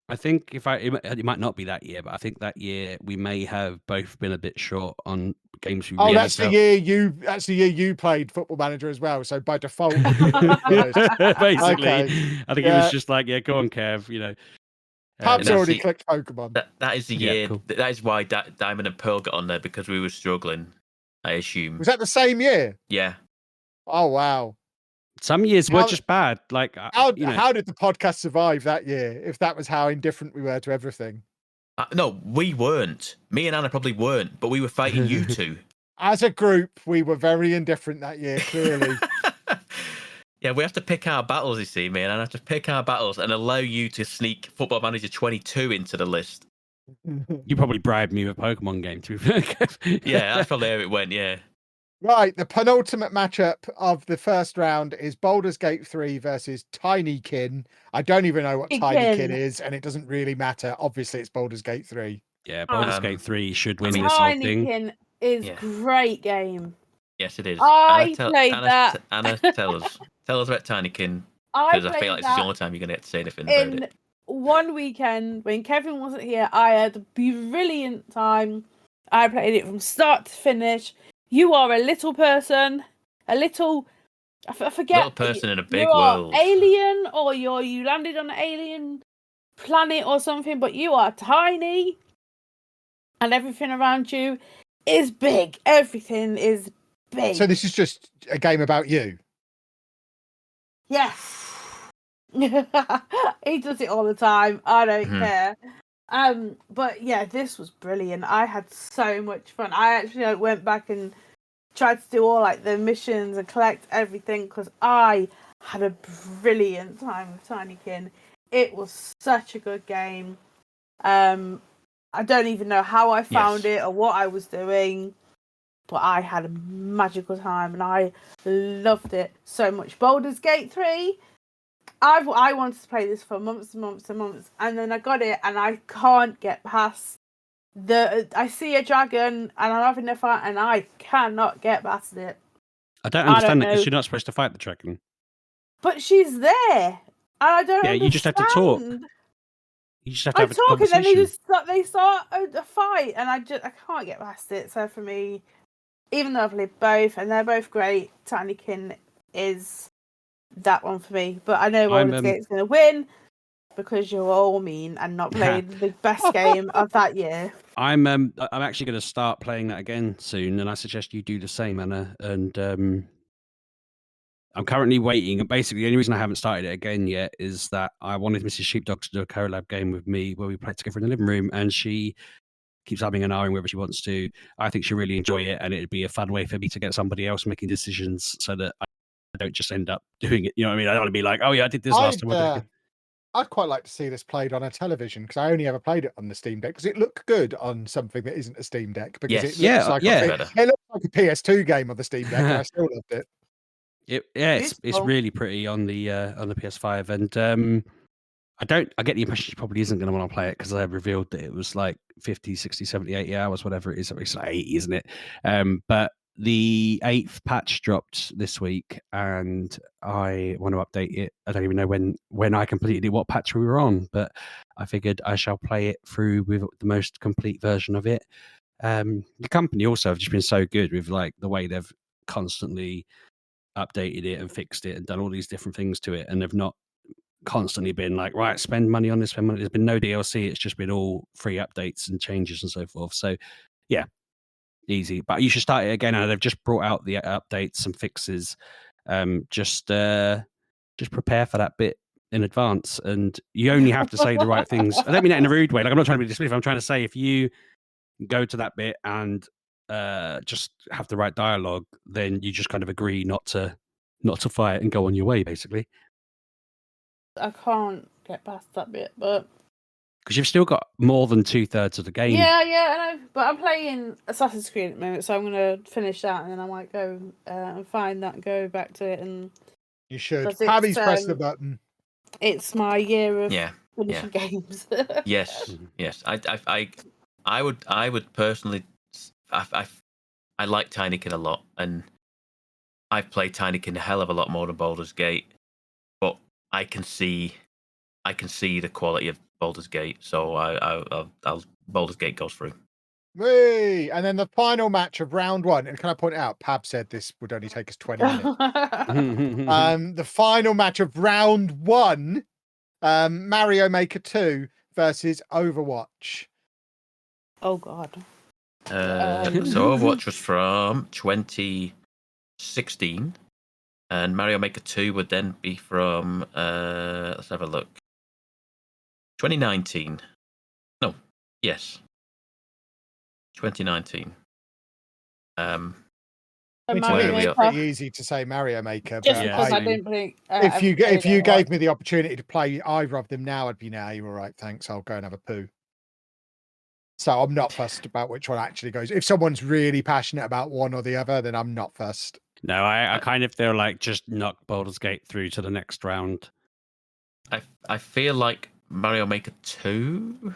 I think it might not be that year, but I think that year we may have both been a bit short on games. That's the year you played Football Manager as well. So by default, basically, okay. I think it was just like, go on, Kev. You know, Pab's already clicked Pokemon. That is the year. Cool. That is why Diamond and Pearl got on there, because we were struggling. I assume. Was that the same year? Yeah. Oh wow. Some years were just bad. Like how did the podcast survive that year? If that was how indifferent we were to everything. No, we weren't. Me and Anna probably weren't, but we were fighting you two. As a group, we were very indifferent that year. Clearly. Yeah, we have to pick our battles. You see, me and Anna have to pick our battles and allow you to sneak Football Manager 22 into the list. You probably bribed me with a Pokemon game too. Yeah, that's probably how it went. Yeah. Right, the penultimate matchup of the first round is Baldur's Gate 3 versus Tinykin. I don't even know what Tinykin is, and it doesn't really matter. Obviously, it's Baldur's Gate 3. Yeah, Baldur's Gate 3 should win this whole thing. Tinykin is a great game. Yes, it is. I played that. Anna, tell us about Tinykin, because I feel like it's the only time you're going to get to say anything about it. One weekend when Kevin wasn't here, I had a brilliant time. I played it from start to finish. You are a little person, I forget. Little person in a big world. Alien, or you landed on an alien planet or something, but you are tiny, and everything around you is big. Everything is big. So this is just a game about you? Yes. He does it all the time. I don't care. But yeah, this was brilliant. I had so much fun. I actually went back and tried to do all the missions and collect everything, because I had a brilliant time with Tinykin. It was such a good game. I don't even know how I found it or what I was doing, but I had a magical time and I loved it so much. Baldur's Gate 3. I wanted to play this for months and months and months, and then I got it, and I can't get past I see a dragon, and I'm having a fight, and I cannot get past it. I don't understand it, because you're not supposed to fight the dragon. But she's there, and I don't understand. You just have to talk. You just have to have a conversation. And then they start a fight, and I can't get past it. So for me, even though I've played both, and they're both great, Tinykin is that one for me. But I know Baldur's Gate's going to win, because you're all mean and not played the best game of that year. I'm actually going to start playing that again soon, and I suggest you do the same, Anna. And I'm currently waiting. And basically, the only reason I haven't started it again yet is that I wanted Mrs. Sheepdog to do a collab game with me where we play together in the living room, and she keeps having an ahhing whether she wants to. I think she'll really enjoy it, and it'd be a fun way for me to get somebody else making decisions so that I don't just end up doing it. You know what I mean? I don't want to be like, oh yeah, I did this last time. I'd quite like to see this played on a television, because I only ever played it on the Steam Deck, because it looked good on something that isn't a Steam Deck, because it looks like it looks like a PS2 game on the Steam Deck, and I still loved it. It's really pretty on the PS5, and I get the impression she probably isn't going to want to play it because I revealed that it was like 50, 60, 70, 80 hours, whatever it is. It's like 80, isn't it? But the 8th patch dropped this week, and I want to update it. I don't even know when I completed it, what patch we were on, but I figured I shall play it through with the most complete version of it. The company also have just been so good with like the way they've constantly updated it and fixed it and done all these different things to it, and they've not constantly been like, right, spend money on this, spend money. There's been no DLC. It's just been all free updates and changes and so forth. So yeah, easy. But you should start it again. And they've just brought out the updates and fixes. Just prepare for that bit in advance, and you only have to say the right things. I don't mean that in a rude way. Like, I'm not trying to be dismissive. I'm trying to say if you go to that bit and just have the right dialogue, then you just kind of agree not to fight and go on your way, basically. I can't get past that bit, but because you've still got more than 2/3 of the game. Yeah, I know. But I'm playing Assassin's Creed at the moment, so I'm gonna finish that, and then I might go and find that and go back to it. And you should. Pabby's press the button. It's my year of finishing games. Yes. I would personally. I like Tinykin a lot, and I've played Tinykin a hell of a lot more than Baldur's Gate, but I can see the quality of Baldur's Gate, so I'll Baldur's Gate goes through. Whee! And then the final match of round 1, and can I point out, Pab said this would only take us 20 minutes. The final match of round 1, Mario Maker 2 versus Overwatch. Oh God. So Overwatch was from 2016, and Mario Maker 2 would then be from let's have a look. 2019. No, yes. 2019. It's pretty easy to say Mario Maker, just because I didn't think. If you gave me the opportunity to play either of them now, I'd be you're all right, thanks. I'll go and have a poo. So I'm not fussed about which one actually goes. If someone's really passionate about one or the other, then I'm not fussed. No, I kind of feel like just knock Baldur's Gate through to the next round. I feel like Mario Maker 2.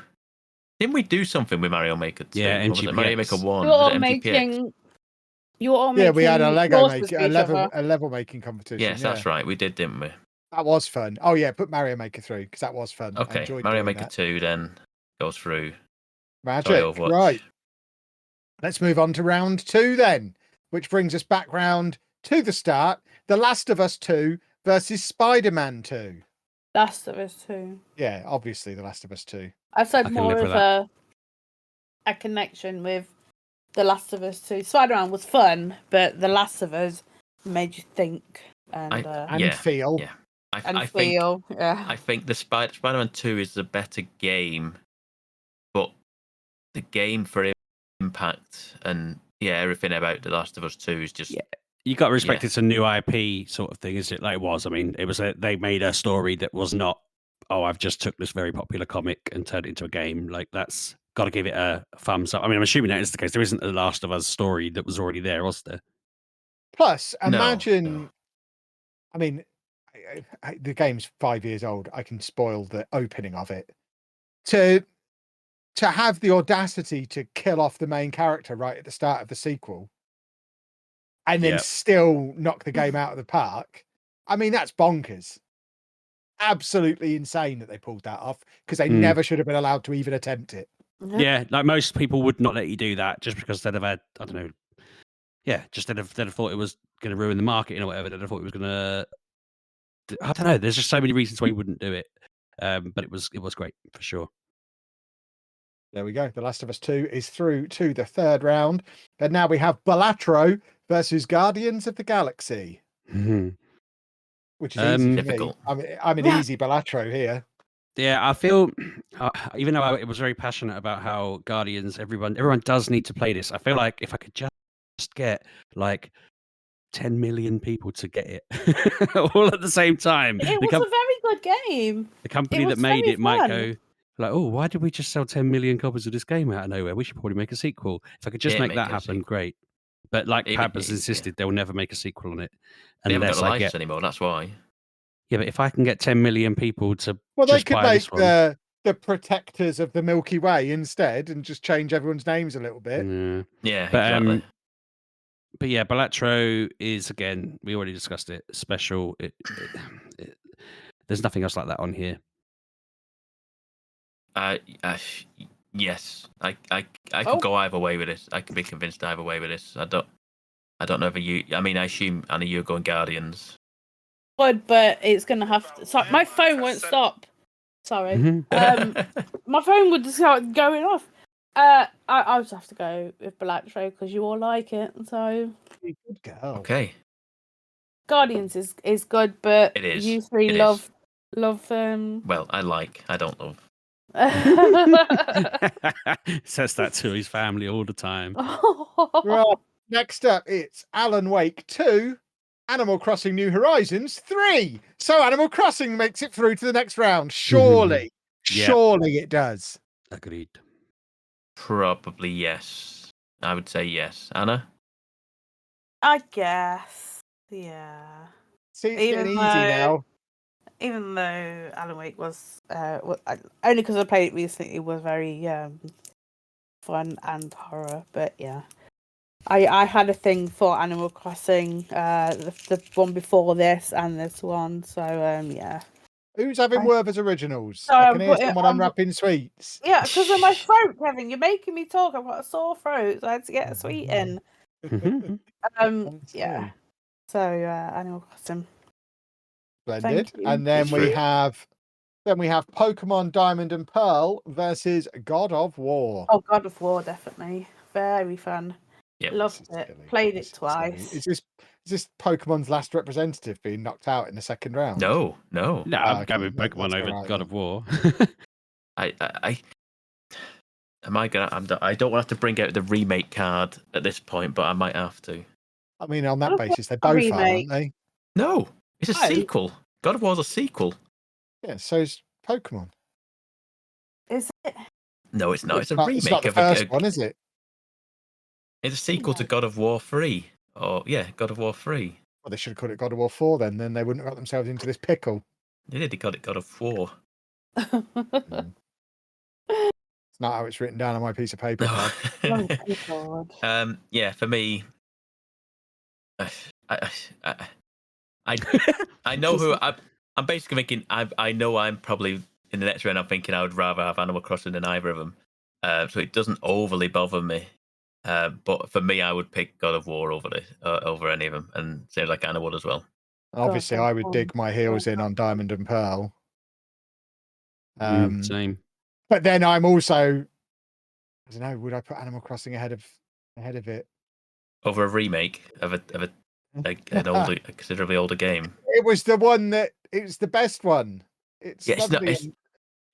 Didn't we do something with Mario Maker 2? Yeah, MGP600. Mario Maker 1. You all making. Yeah, we had a level making competition. Yes, that's right. We did, didn't we? That was fun. Oh yeah, put Mario Maker 3 because that was fun. Okay, Mario Maker 2 then goes through. Magic, right. Let's move on to round 2 then, which brings us back round to the start. The Last of Us 2 versus Spider-Man 2. Last of Us 2. Yeah, obviously The Last of Us 2. I've said more of a connection with The Last of Us 2. Spider-Man was fun, but The Last of Us made you think and feel. Yeah. I think the Spider-Man 2 is the better game, but the game for impact and everything about The Last of Us 2 is just you got to respect it's a new IP sort of thing, is it? Like it was. I mean, it was they made a story that was not, I've just took this very popular comic and turned it into a game. Like that's got to give it a thumbs up. I mean, I'm assuming that is the case. There isn't a Last of Us story that was already there, was there? Plus, imagine. No. I mean, the game's 5 years old. I can spoil the opening of it. To have the audacity to kill off the main character right at the start of the sequel, and then still knock the game out of the park. I mean, that's bonkers. Absolutely insane that they pulled that off, because they never should have been allowed to even attempt it. Yeah, like most people would not let you do that just because they'd have had, I don't know. Yeah, just they'd have thought it was going to ruin the market or whatever. They'd have thought it was going to. I don't know. There's just so many reasons why you wouldn't do it. But it was great for sure. There we go. The Last of Us 2 is through to the 3rd round. And now we have Balatro versus Guardians of the Galaxy. which is easy for me. Difficult. I'm an easy Balatro here. Yeah, I feel, even though I was very passionate about how Guardians, everyone does need to play this. I feel like if I could just get like 10 million people to get it all at the same time, It was a very good game. the company It that was made very it might fun. go like, oh, why did we just sell 10 million copies of this game out of nowhere? We should probably make a sequel. If I could just Yeah, make make that it a happen, sequel. great. But like Even- Pab has insisted, they'll never make a sequel on it They haven't got unless the I license get. anymore. That's why. Yeah, but if I can get 10 million people to Well, they just could buy make this one, the protectors of the Milky Way instead, and just change everyone's names a little bit. Yeah, But, exactly. But yeah, Balatro is, again, we already discussed it, special. There's nothing else like that on here. Yes, I could go either way with this. I could be convinced either way with this. I don't know if you. I mean, I assume Anna, you're going Guardians. Good, but it's gonna have to. Sorry, my phone won't stop. Sorry. My phone would just start going off. I just have to go with Balatro because you all like it. So Good girl. Okay. Guardians is good, but It is. you three It love. Well, I don't love. Says that to his family all the time. Right. Next up, it's Alan Wake 2, Animal Crossing New Horizons 3. So Animal Crossing makes it through to the next round. Surely. Yep. Surely it does. Agreed. Probably yes. I would say yes. Anna? I guess. Yeah. See, it's getting easy now. Even though Alan Wake was only because I played it recently, it was very fun and horror. But yeah, I had a thing for Animal Crossing, the one before this and this one. So yeah. Who's having Werther's Originals? So I can hear someone unwrapping sweets. Yeah, because of my throat, Kevin. You're making me talk. I've got a sore throat, so I had to get a sweet in. Yeah. So Animal Crossing. Splendid. And then we have Pokemon Diamond and Pearl versus God of War. Oh, God of War, definitely. Very fun. Yep. Loved it. Silly. Played it twice. Is this Pokemon's last representative being knocked out in the second round? No. I'm going with Pokemon over God of War. I don't want to bring out the remake card at this point, but I might have to. I mean, on that basis, they both are, aren't they? No, it's a sequel. God of War's a sequel. Yeah, so's Pokemon. Is it? No, it's not. It's a remake It's not the of first one, is it? It's a sequel to God of War 3. God of War 3. Well, they should have called it God of War 4 then they wouldn't have got themselves into this pickle. They got it God of War. It's not how it's written down on my piece of paper. Oh, God. Yeah, for me, I know who I'm basically thinking. I know I'm probably in the next round. I'm thinking I would rather have Animal Crossing than either of them, so it doesn't overly bother me. But for me, I would pick God of War over any of them, and seems like Anna would as well. Obviously, I would dig my heels in on Diamond and Pearl. Same. But then I'm also, I don't know, would I put Animal Crossing ahead of it? Over a remake of an older, a considerably older game. It was the one it's the best one. It's not.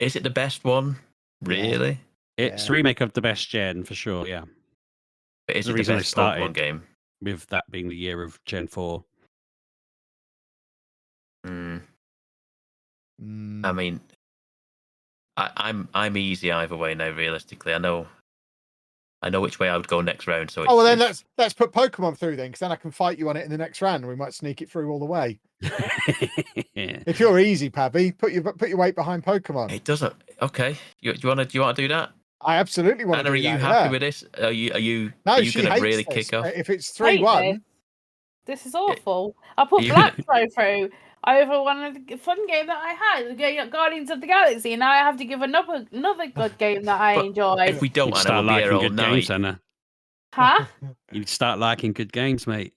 Is it the best one? Really? It's a remake of the best gen for sure. Yeah. But is the it the reason best I started Pokemon game? With that being the year of Gen 4. I mean, I'm easy either way now. Realistically, I know which way I would go next round. So then let's put Pokemon through then, because then I can fight you on it in the next round, and we might sneak it through all the way. If you're easy, Pabby, put your weight behind Pokemon. It doesn't. Okay, do you want to do that? I absolutely want to do that. Are you happy with this? Are you going to really kick off? If it's 3-1, this is awful. I put Blackthrow through over one of the fun game that I had, Guardians of the Galaxy, and now I have to give another good game that I enjoyed. If we don't, start liking good games, Anna. Huh? You'd start liking good games, mate.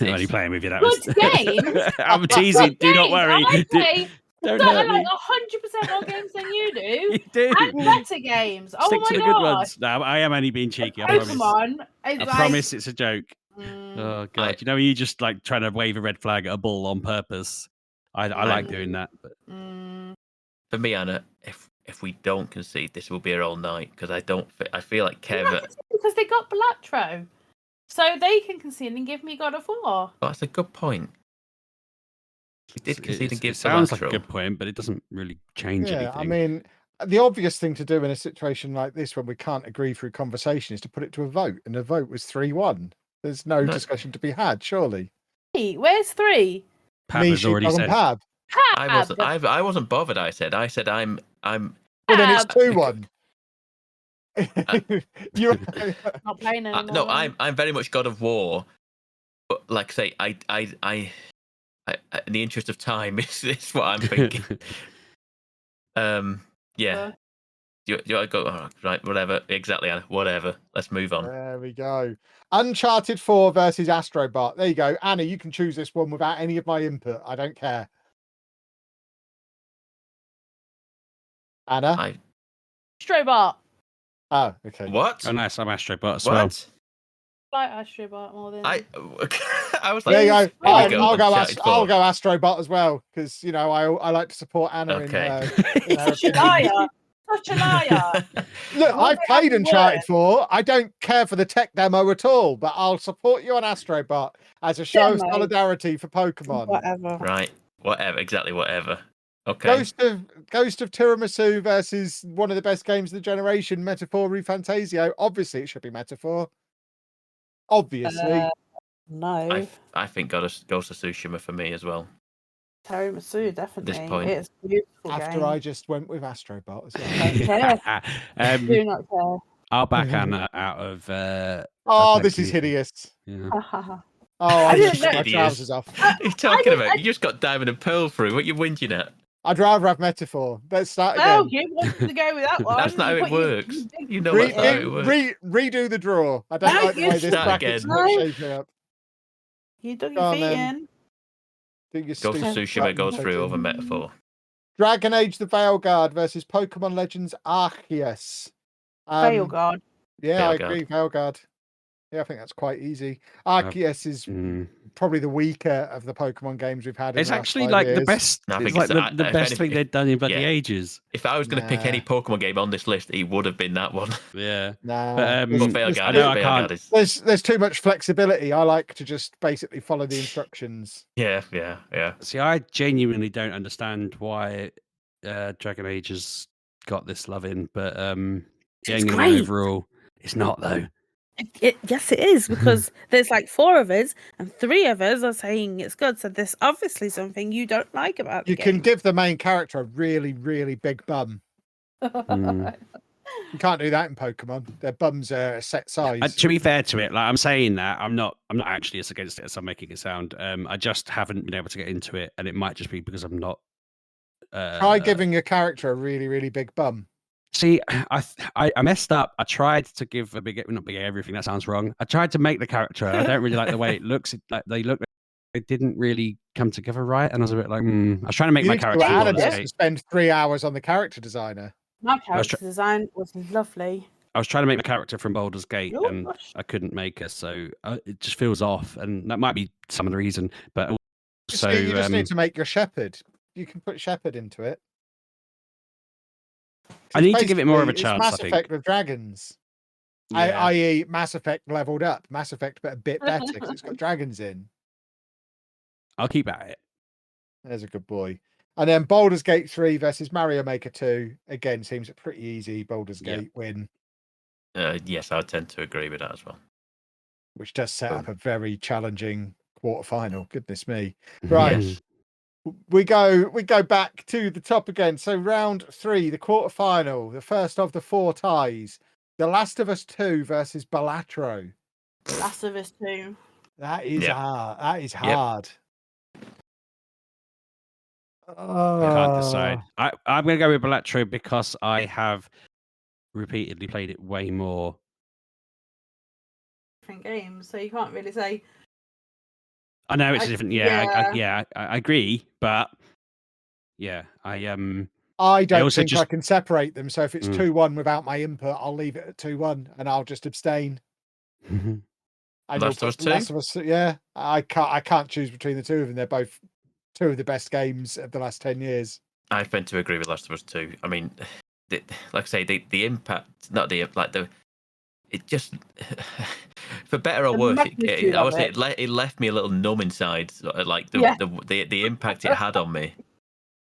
I'm only playing with you. Good games. I'm teasing. Do not worry. Don't hurt me. 100% more games than you do. You do. And better games. Stick to the God. good ones. No, I am only being cheeky. I promise. I promise it's a joke. Oh God! You know, you just like trying to wave a red flag at a bull on purpose. I like doing that. But... For me, Anna, if we don't concede, this will be a all night because I feel like Kev. Because they got Balatro, so they can concede and give me God of War. Oh, that's a good point. We did concede and give It sounds like Balatro. a good point, but it doesn't really change anything. I mean, the obvious thing to do in a situation like this when we can't agree through conversation is to put it to a vote, and the vote was 3-1. There's no discussion to be had, surely. Hey, where's 3? Pab Me, has already Sheepdog, and said. Pab. I wasn't bothered. I said I'm. Well, then it's 2-1. You're not playing anymore. No, I'm very much God of War, but like I say, I in the interest of time, is what I'm thinking. Yeah. You want to go? Oh, right, whatever. Exactly, Anna. Whatever. Let's move on. There we go. Uncharted 4 versus Astrobot. There you go. Anna, you can choose this one without any of my input. I don't care. Anna? Astrobot. Oh, okay. What? Oh, nice. I'm Astrobot as What? well. I like Astrobot more than I was There you like, go. I'll Uncharted go Astrobot as well because I like to support Anna. Okay. In her such a liar. Such a liar. Look, I've played Uncharted 4. I don't care for the tech demo at all, but I'll support you on Astrobot as a show of solidarity for Pokemon. Whatever. Right. Whatever. Exactly. Whatever. Okay. Ghost of Tiramisu versus one of the best games of the generation, Metaphor Fantasio. Obviously, it should be Metaphor. Obviously. No. I think Ghost of Tsushima for me as well. Tiramisu, definitely. At this point. It's a beautiful After game. I just went with Astrobot as well. Do not care. I'll back Anna out of. This is hideous. Yeah. I didn't just took my know. trousers off. What are you talking about? You just got Diamond and Pearl through. What are you whinging at? I'd rather have Metaphor. Let's start again. Oh, you wanted to go with that one. That's not how it works. You know that's not how it works. Redo the draw. I don't like the way this bracket's shaping up. You dug your feet in. Ghost of Tsushima goes through over Metaphor. Dragon Age the Veilguard versus Pokemon Legends Arceus. Veilguard. Yeah, I agree. Veilguard. Yeah, I think that's quite easy. Arceus is probably the weaker of the Pokemon games we've had. It's actually like the best. It's like the best thing they've done in bloody ages. If I was going to pick any Pokemon game on this list, it would have been that one. Yeah. But Veilguard is. There's too much flexibility. I like to just basically follow the instructions. Yeah. See, I genuinely don't understand why Dragon Age has got this love in, but genuinely overall, it's not though. Yes, it is, because there's like 4 of us and 3 of us are saying it's good. So there's obviously something you don't like about the game. You can give the main character a really, really big bum. You can't do that in Pokemon. Their bums are a set size. To be fair to it, like I'm saying that, I'm not actually as against it as I'm making it sound. I just haven't been able to get into it, and it might just be because I'm not. Try giving a character a really, really big bum. See, I messed up. I tried to give not big everything. That sounds wrong. I tried to make the character. I don't really like the way it looks. It didn't really come together right, and I was a bit like, I was trying to make my character. Anna just spend 3 hours on the character designer. My character design was lovely. I was trying to make my character from Baldur's Gate, and I couldn't make her, so it just feels off, and that might be some of the reason. But also, you just need to make your shepherd. You can put shepherd into it. I need to give it more of a chance. Mass Effect with dragons, i.e., Mass Effect leveled up. Mass Effect, but a bit better because it's got dragons in. I'll keep at it. There's a good boy. And then Baldur's Gate 3 versus Mario Maker 2. Again, seems pretty easy. Baldur's Gate win. Yes, I tend to agree with that as well. Which does set up a very challenging quarterfinal. Goodness me! Right. Yes. We go back to the top again. So round 3, the quarterfinal, the first of the 4 ties. The Last of Us 2 versus Balatro. Last of Us 2. That is hard. That is hard. I can't decide. I'm going to go with Balatro because I have repeatedly played it way more. Different games, so you can't really say. I know it's different. I agree, but I don't think I can separate them. So if it's 2-1 without my input, I'll leave it at 2-1 and I'll just abstain. Last of Us 2? Last of Us, I can't choose between the two of them. They're both two of the best games of the last 10 years. I tend to agree with Last of Us 2. I mean, like I say, the impact, not the like the, it just for better or The worse, magnitude I of would say it. it left me a little numb inside. Like Yeah. the impact it had on me.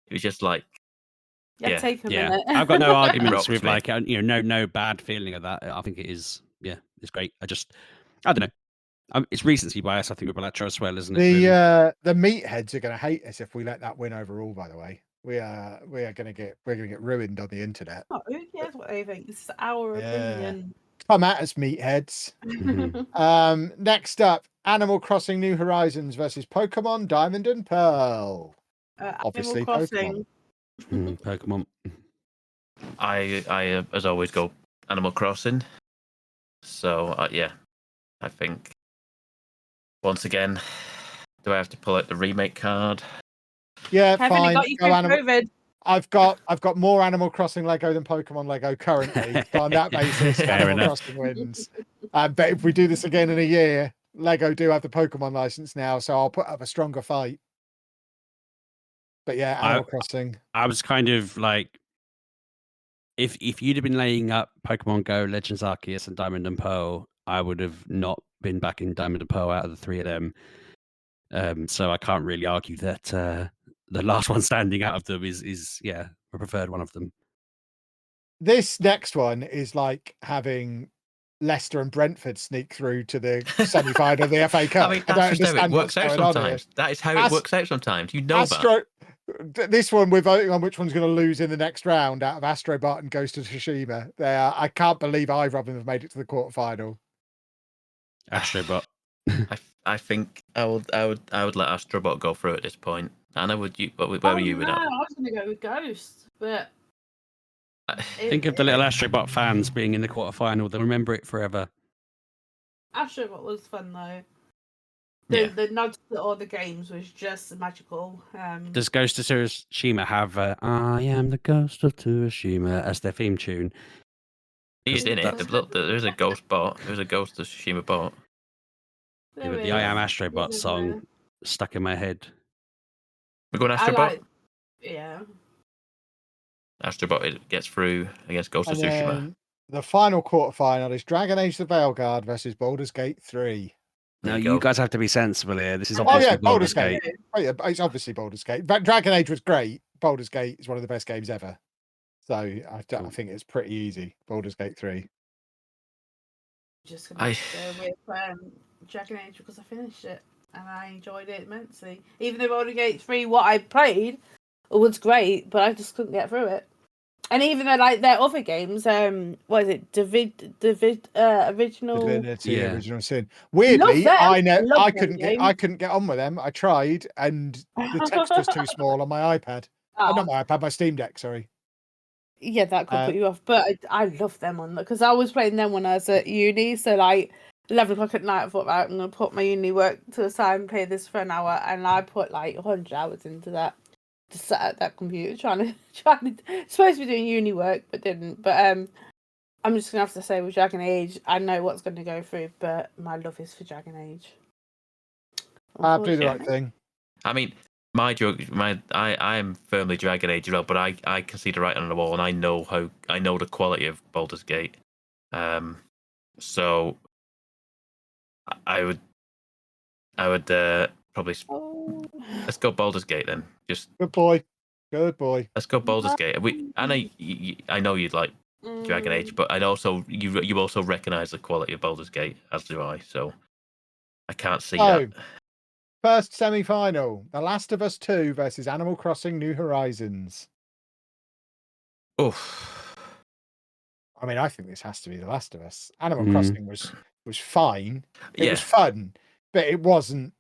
It was just like, Yeah, take a Yeah, minute. I've got no arguments Rocks with me. like no bad feeling of that. I think it is it's great. I don't know. It's recency bias. I think with Electro as well, isn't it? Really? The meatheads are going to hate us if we let that win overall. By the way, we're going to get ruined on the internet. Oh, who cares what they think? It's our opinion. Come at us, meatheads. Mhm. Next up, Animal Crossing New Horizons versus Pokemon Diamond and Pearl. Obviously, Animal Crossing. Pokemon. I as always go Animal Crossing. So yeah, I think once again, do I have to pull out the remake card? Yeah, Kevin, fine. it got you Go through Animal. COVID. I've got more Animal Crossing Lego than Pokemon Lego currently. So on that basis, Fair Animal enough. Crossing wins. But if we do this again in a year, Lego do have the Pokemon license now, so I'll put up a stronger fight. But yeah, Animal Crossing. I was kind of like, if you'd have been laying up Pokemon Go, Legends Arceus, and Diamond and Pearl, I would have not been backing Diamond and Pearl out of the three of them. So I can't really argue that the last one standing out of them is the preferred one of them. This next one is like having Leicester and Brentford sneak through to the semi-final of the FA Cup. I mean, I that's don't just how it understand works what's out going on here. sometimes. That is how it works out sometimes. You know that. Astro, this one we're voting on which one's going to lose in the next round out of Astrobot and Ghost of Tsushima. I can't believe either of them have made it to the quarterfinal. Astrobot. I think I would let Astrobot go through at this point. Anna, would you? Where were you with no, that? I was going to go with Ghost, but Think of the little Astrobot fans being in the quarterfinal. They'll remember it forever. Astrobot was fun though. Yeah. The nods to all the games was just magical. Does Ghost of Tsushima have "I Am the Ghost of Tsushima" as their theme tune? He's in it. There's a ghost bot. There's a Ghost of Tsushima bot. Yeah, but the "I Am Astrobot" song stuck in my head. We're going Astrobot. Yeah. Astrobot it gets through against Ghost of Tsushima. The final quarterfinal is Dragon Age: The Veilguard versus Baldur's Gate 3. Now you guys have to be sensible here. This is Oh obviously yeah, Baldur's Gate. Oh yeah, it's obviously Baldur's Gate. But Dragon Age was great. Baldur's Gate is one of the best games ever. So I think it's pretty easy. Baldur's Gate 3. Just gonna go with Dragon Age because I finished it and I enjoyed it immensely. Even though Baldur's Gate 3, what I played was great, but I just couldn't get through it. And even though like their other games, what is it, original Divinity, Original Sin. Weirdly, I couldn't get on with them. I tried, and the text was too small on my iPad. Not my iPad, my Steam Deck. Sorry. Yeah, that could put you off, but I love them on because I was playing them when I was at uni. So like 11 o'clock at night, I thought, right, I'm gonna put my uni work to the side and play this for an hour, and I put like 100 hours into that. Just sat at that computer trying to supposed to be doing uni work, but didn't. But I'm just gonna have to say with Dragon Age, I know what's going to go through, but my love is for Dragon Age. I'll do the right thing. I mean, I am firmly Dragon Age as well, but I can see the writing on the wall, and I know the quality of Baldur's Gate. So I would probably. Let's go Baldur's Gate then. Just good boy. Let's go Baldur's Gate. I know you'd like Dragon Age, but you also recognise the quality of Baldur's Gate, as do I. So I can't see that. First semi-final: The Last of Us 2 versus Animal Crossing: New Horizons. Oof. I mean, I think this has to be The Last of Us. Animal Crossing was fine. It was fun, but it wasn't.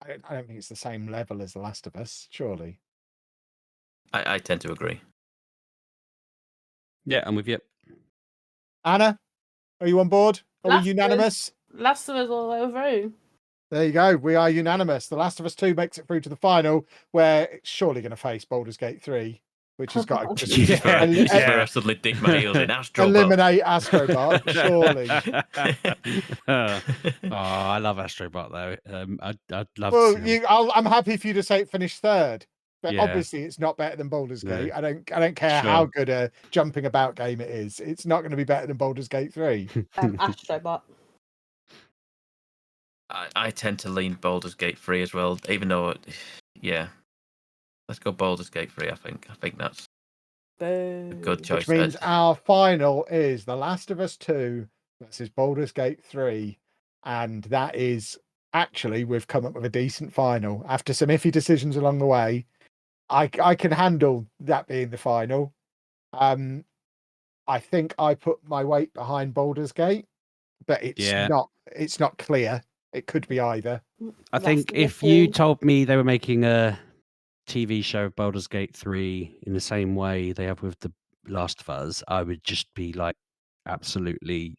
I don't think it's the same level as The Last of Us, surely. I tend to agree. Yeah, I'm with you. Anna, are you on board? Are we unanimous? Last of Us all the way through. There you go. We are unanimous. The Last of Us 2 makes it through to the final, where it's surely going to face Baldur's Gate 3. which has got to just This is where Yeah. I suddenly dig my heels in. Astrobot. eliminate Astrobot, surely. I love Astrobot though. I'd love to Well, see him. I'm happy for you to say it finished third, but Yeah. obviously it's not better than Baldur's No. Gate. I don't care Sure. how good a jumping about game it is. It's not going to be better than Baldur's Gate 3. Astrobot. I tend to lean Baldur's Gate 3 as well, even though, yeah. Let's go Baldur's Gate 3, I think. I think that's a good choice. Which means our final is The Last of Us 2 versus Baldur's Gate 3. And that is actually, we've come up with a decent final. After some iffy decisions along the way, I can handle that being the final. I think I put my weight behind Baldur's Gate, but it's not clear. It could be either. I think if you told me they were making a TV show of Baldur's Gate 3 in the same way they have with The Last of Us, I would just be like absolutely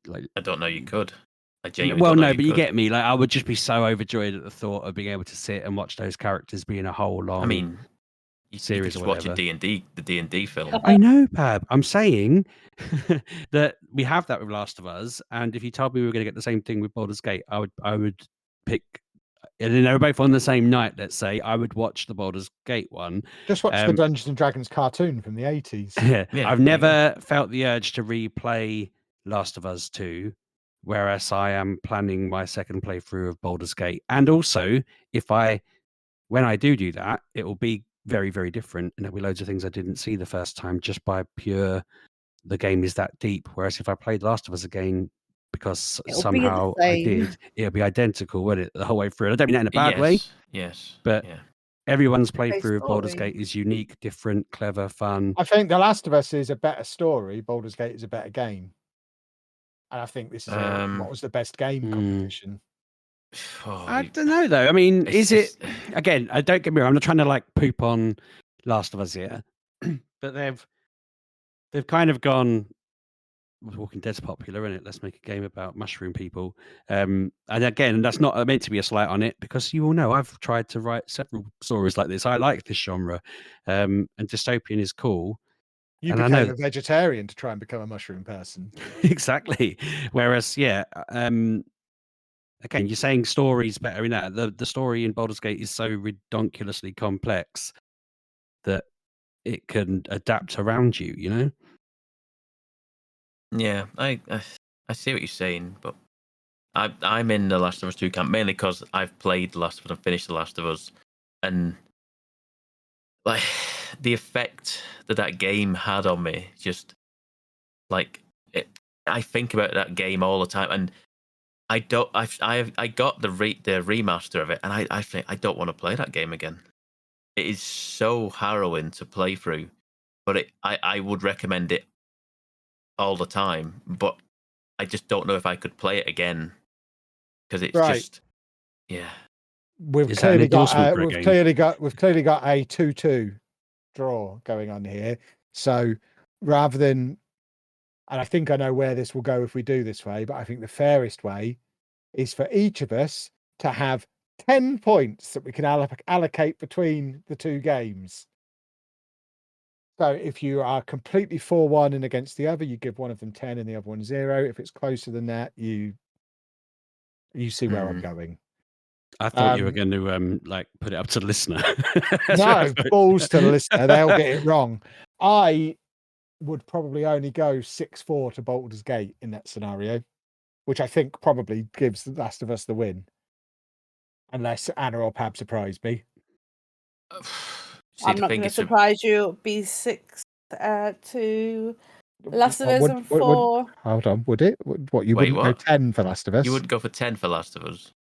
like. I don't know you could. I genuinely Well, don't know no, you but you could. get me. Like, I would just be so overjoyed at the thought of being able to sit and watch those characters be in a whole long. I mean, you series could or watch whatever. the D&D film. I know, Pab. I'm saying that we have that with Last of Us, and if you told me we were going to get the same thing with Baldur's Gate, I would pick. And then they were both on the same night. Let's say I would watch the Baldur's Gate one. Just watch the Dungeons and Dragons cartoon from the 80s. Yeah, I've never felt the urge to replay Last of Us 2, whereas I am planning my second playthrough of Baldur's Gate. And also, when I do that, it will be very, very different, and there'll be loads of things I didn't see the first time just by pure. The game is that deep. Whereas if I played Last of Us again, because somehow I did, it'll be identical, wouldn't it, the whole way through? I don't mean that in a bad way. Yes. But everyone's playthrough of Baldur's Gate is unique, different, clever, fun. I think The Last of Us is a better story. Baldur's Gate is a better game. And I think this is what was the best game competition. I don't know though. I mean, is it again? Don't get me wrong. I'm not trying to like poop on Last of Us here, but they've kind of gone. Walking Dead's popular, isn't it? Let's make a game about mushroom people. And again, that's not meant to be a slight on it, because you all know I've tried to write several stories like this. I like this genre, and dystopian is cool. You became a vegetarian to try and become a mushroom person. Exactly. Whereas, again, you're saying story's better in that. The story in Baldur's Gate is so redonkulously complex that it can adapt around you, you know? Yeah, I see what you're saying, but I'm in The Last of Us 2 camp mainly because I've played The Last of Us and finished The Last of Us, and like the effect that game had on me, just like I think about that game all the time, and I got the remaster of it, and I think I don't want to play that game again. It is so harrowing to play through, but I would recommend it all the time, but I just don't know if I could play it again, because it's just We've clearly got a 2-2 draw going on here. So rather than, and I think I know where this will go if we do this way, but I think the fairest way is for each of us to have 10 points that we can allocate between the two games. So if you are completely 4-1 and against the other, you give one of them 10 and the other one 0. If it's closer than that, you see where I'm going. I thought you were going to like put it up to the listener. No, balls to the listener. They'll get it wrong. I would probably only go 6-4 to Baldur's Gate in that scenario, which I think probably gives The Last of Us the win. Unless Anna or Pab surprise me. I'm not going to surprise you. It'll be 6 to Last of Us and 4. Hold on, would it? What, you wouldn't go 10 for Last of Us? You wouldn't go for 10 for Last of Us?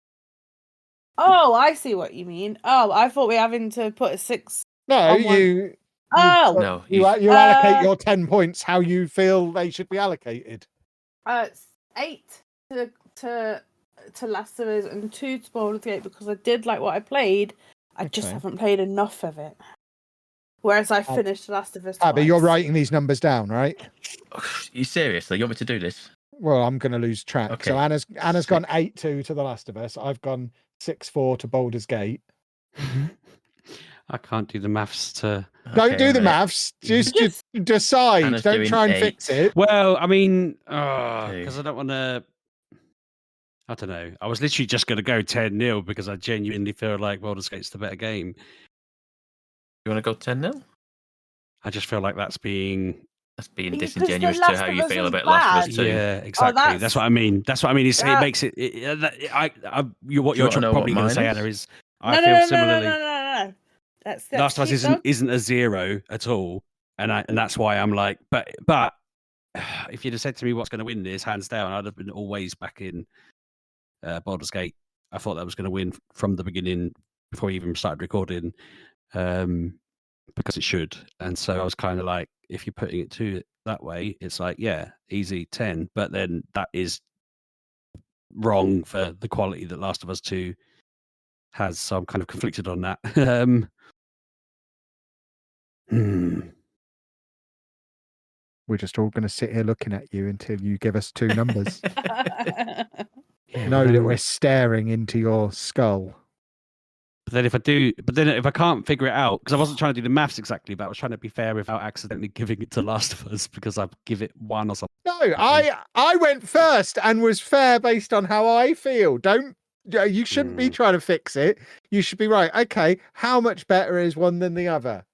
Oh, I see what you mean. Oh, I thought we were having to put a 6. No, you allocate your 10 points how you feel they should be allocated. 8 to Last of Us and 2 to Baldur's Gate, because I did like what I played. I just haven't played enough of it. Whereas I finished Last of Us twice. Abby, you're writing these numbers down, right? You seriously? You want me to do this? Well, I'm going to lose track. Okay. So Anna's gone 8-2 to The Last of Us. I've gone 6-4 to Baldur's Gate. I can't do the maths to. Don't do the mate. maths. Just decide. Anna's Don't doing try and 8. fix it. Well, I mean, because I don't want to. I don't know. I was literally just going to go 10-0 because I genuinely feel like Baldur's Gate's the better game. You want to go 10-0? I just feel like that's being Because disingenuous The to Last how of you Us feel was about Last of Us bad. 2. Yeah, exactly. That's what I mean. It makes it. What you're wanna know probably what going to say, mine is? Anna, is I feel similarly. No. That's Last of Us Sheepdog. isn't a 0 at all, and that's why I'm like, but if you'd have said to me what's going to win this, hands down, I'd have been always back in Baldur's Gate. I thought that was going to win from the beginning before we even started recording, because it should. And so I was kind of like, if you're putting it to it that way, it's like, yeah, easy 10. But then that is wrong for the quality that Last of Us 2 has. So I'm kind of conflicted on that. We're just all going to sit here looking at you until you give us two numbers. Yeah, Know that we're staring into your skull. But then if I can't figure it out, because I wasn't trying to do the maths exactly, but I was trying to be fair without accidentally giving it to Last of Us because I give it 1 or something. No, I went first and was fair based on how I feel. You shouldn't be trying to fix it. You should be right. Okay, how much better is one than the other?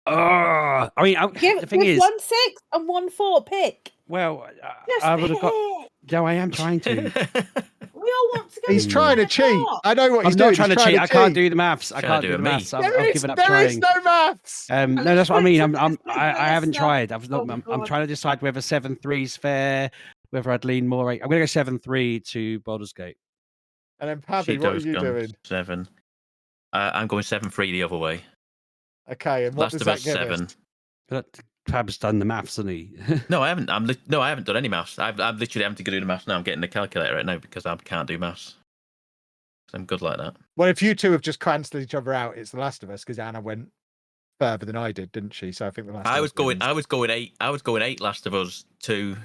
I mean, the thing is, 1 6 and 1 4 pick. well, Just I would have got. pick. No, I am trying to. We all want to go. He's trying to cheat. I know what I'm he's not doing. trying to cheat. I can't do the maths. I can't do the maths. I've given up There trying. is no maths. No, that's what I mean. I haven't No. tried. I'm God. trying to decide whether 7-3 is fair, whether I'd lean more. I'm going to go 7-3 to Baldur's Gate. And then Pabby, what are you doing? 7. I'm going 7-3 the other way. Okay, and what Last does of that Us give 7. us? But Pab's done the maths, hasn't he? No, I haven't. I haven't done any maths. I'm literally having to go do the maths now. I'm getting the calculator right now because I can't do maths. I'm good like that. Well, if you two have just cancelled each other out, it's The Last of Us because Anna went further than I did, didn't she? So I think The Last of Us. I was going 8. I was going 8 Last of Us 2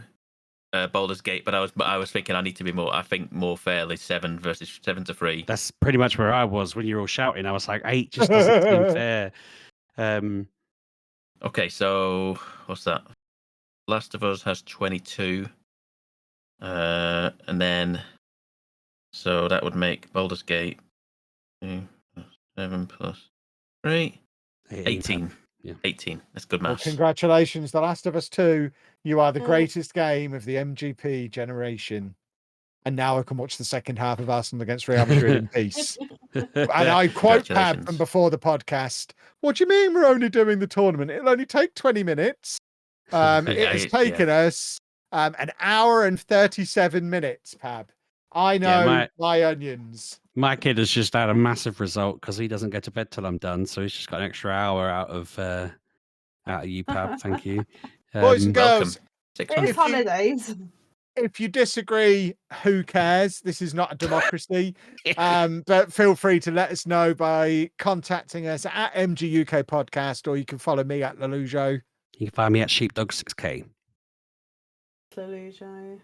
Baldur's Gate, but I was thinking I need to be more. I think more fairly 7 versus 7-3. That's pretty much where I was when you were all shouting. I was like, 8 just doesn't seem fair. Okay, so what's that? Last of Us has 22, and then so that would make Baldur's Gate 7 plus 3, 18. Yeah. 18. That's good Well, maths. congratulations, The Last of Us 2. You are the greatest game of the MGP generation. And now I can watch the second half of Arsenal against Real Madrid in peace. And I quote Pab from before the podcast. What do you mean we're only doing the tournament? It'll only take 20 minutes. It has taken us an hour and 37 minutes, Pab. I know my onions. My kid has just had a massive result because he doesn't go to bed till I'm done. So he's just got an extra hour out of you, Pab. Thank you. Boys and girls, it's holidays. If you disagree, who cares? This is not a democracy. But feel free to let us know by contacting us at Mgukpodcast, or you can follow me at Lelujo. You can find me at Sheepdog6K. Lelujo.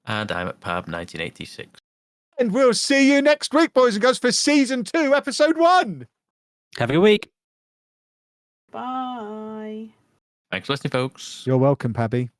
And I'm at Pab 1986. And we'll see you next week, boys and girls, for season 2, episode 1. Have a good week. Bye. Thanks for listening, folks. You're welcome, Pabby.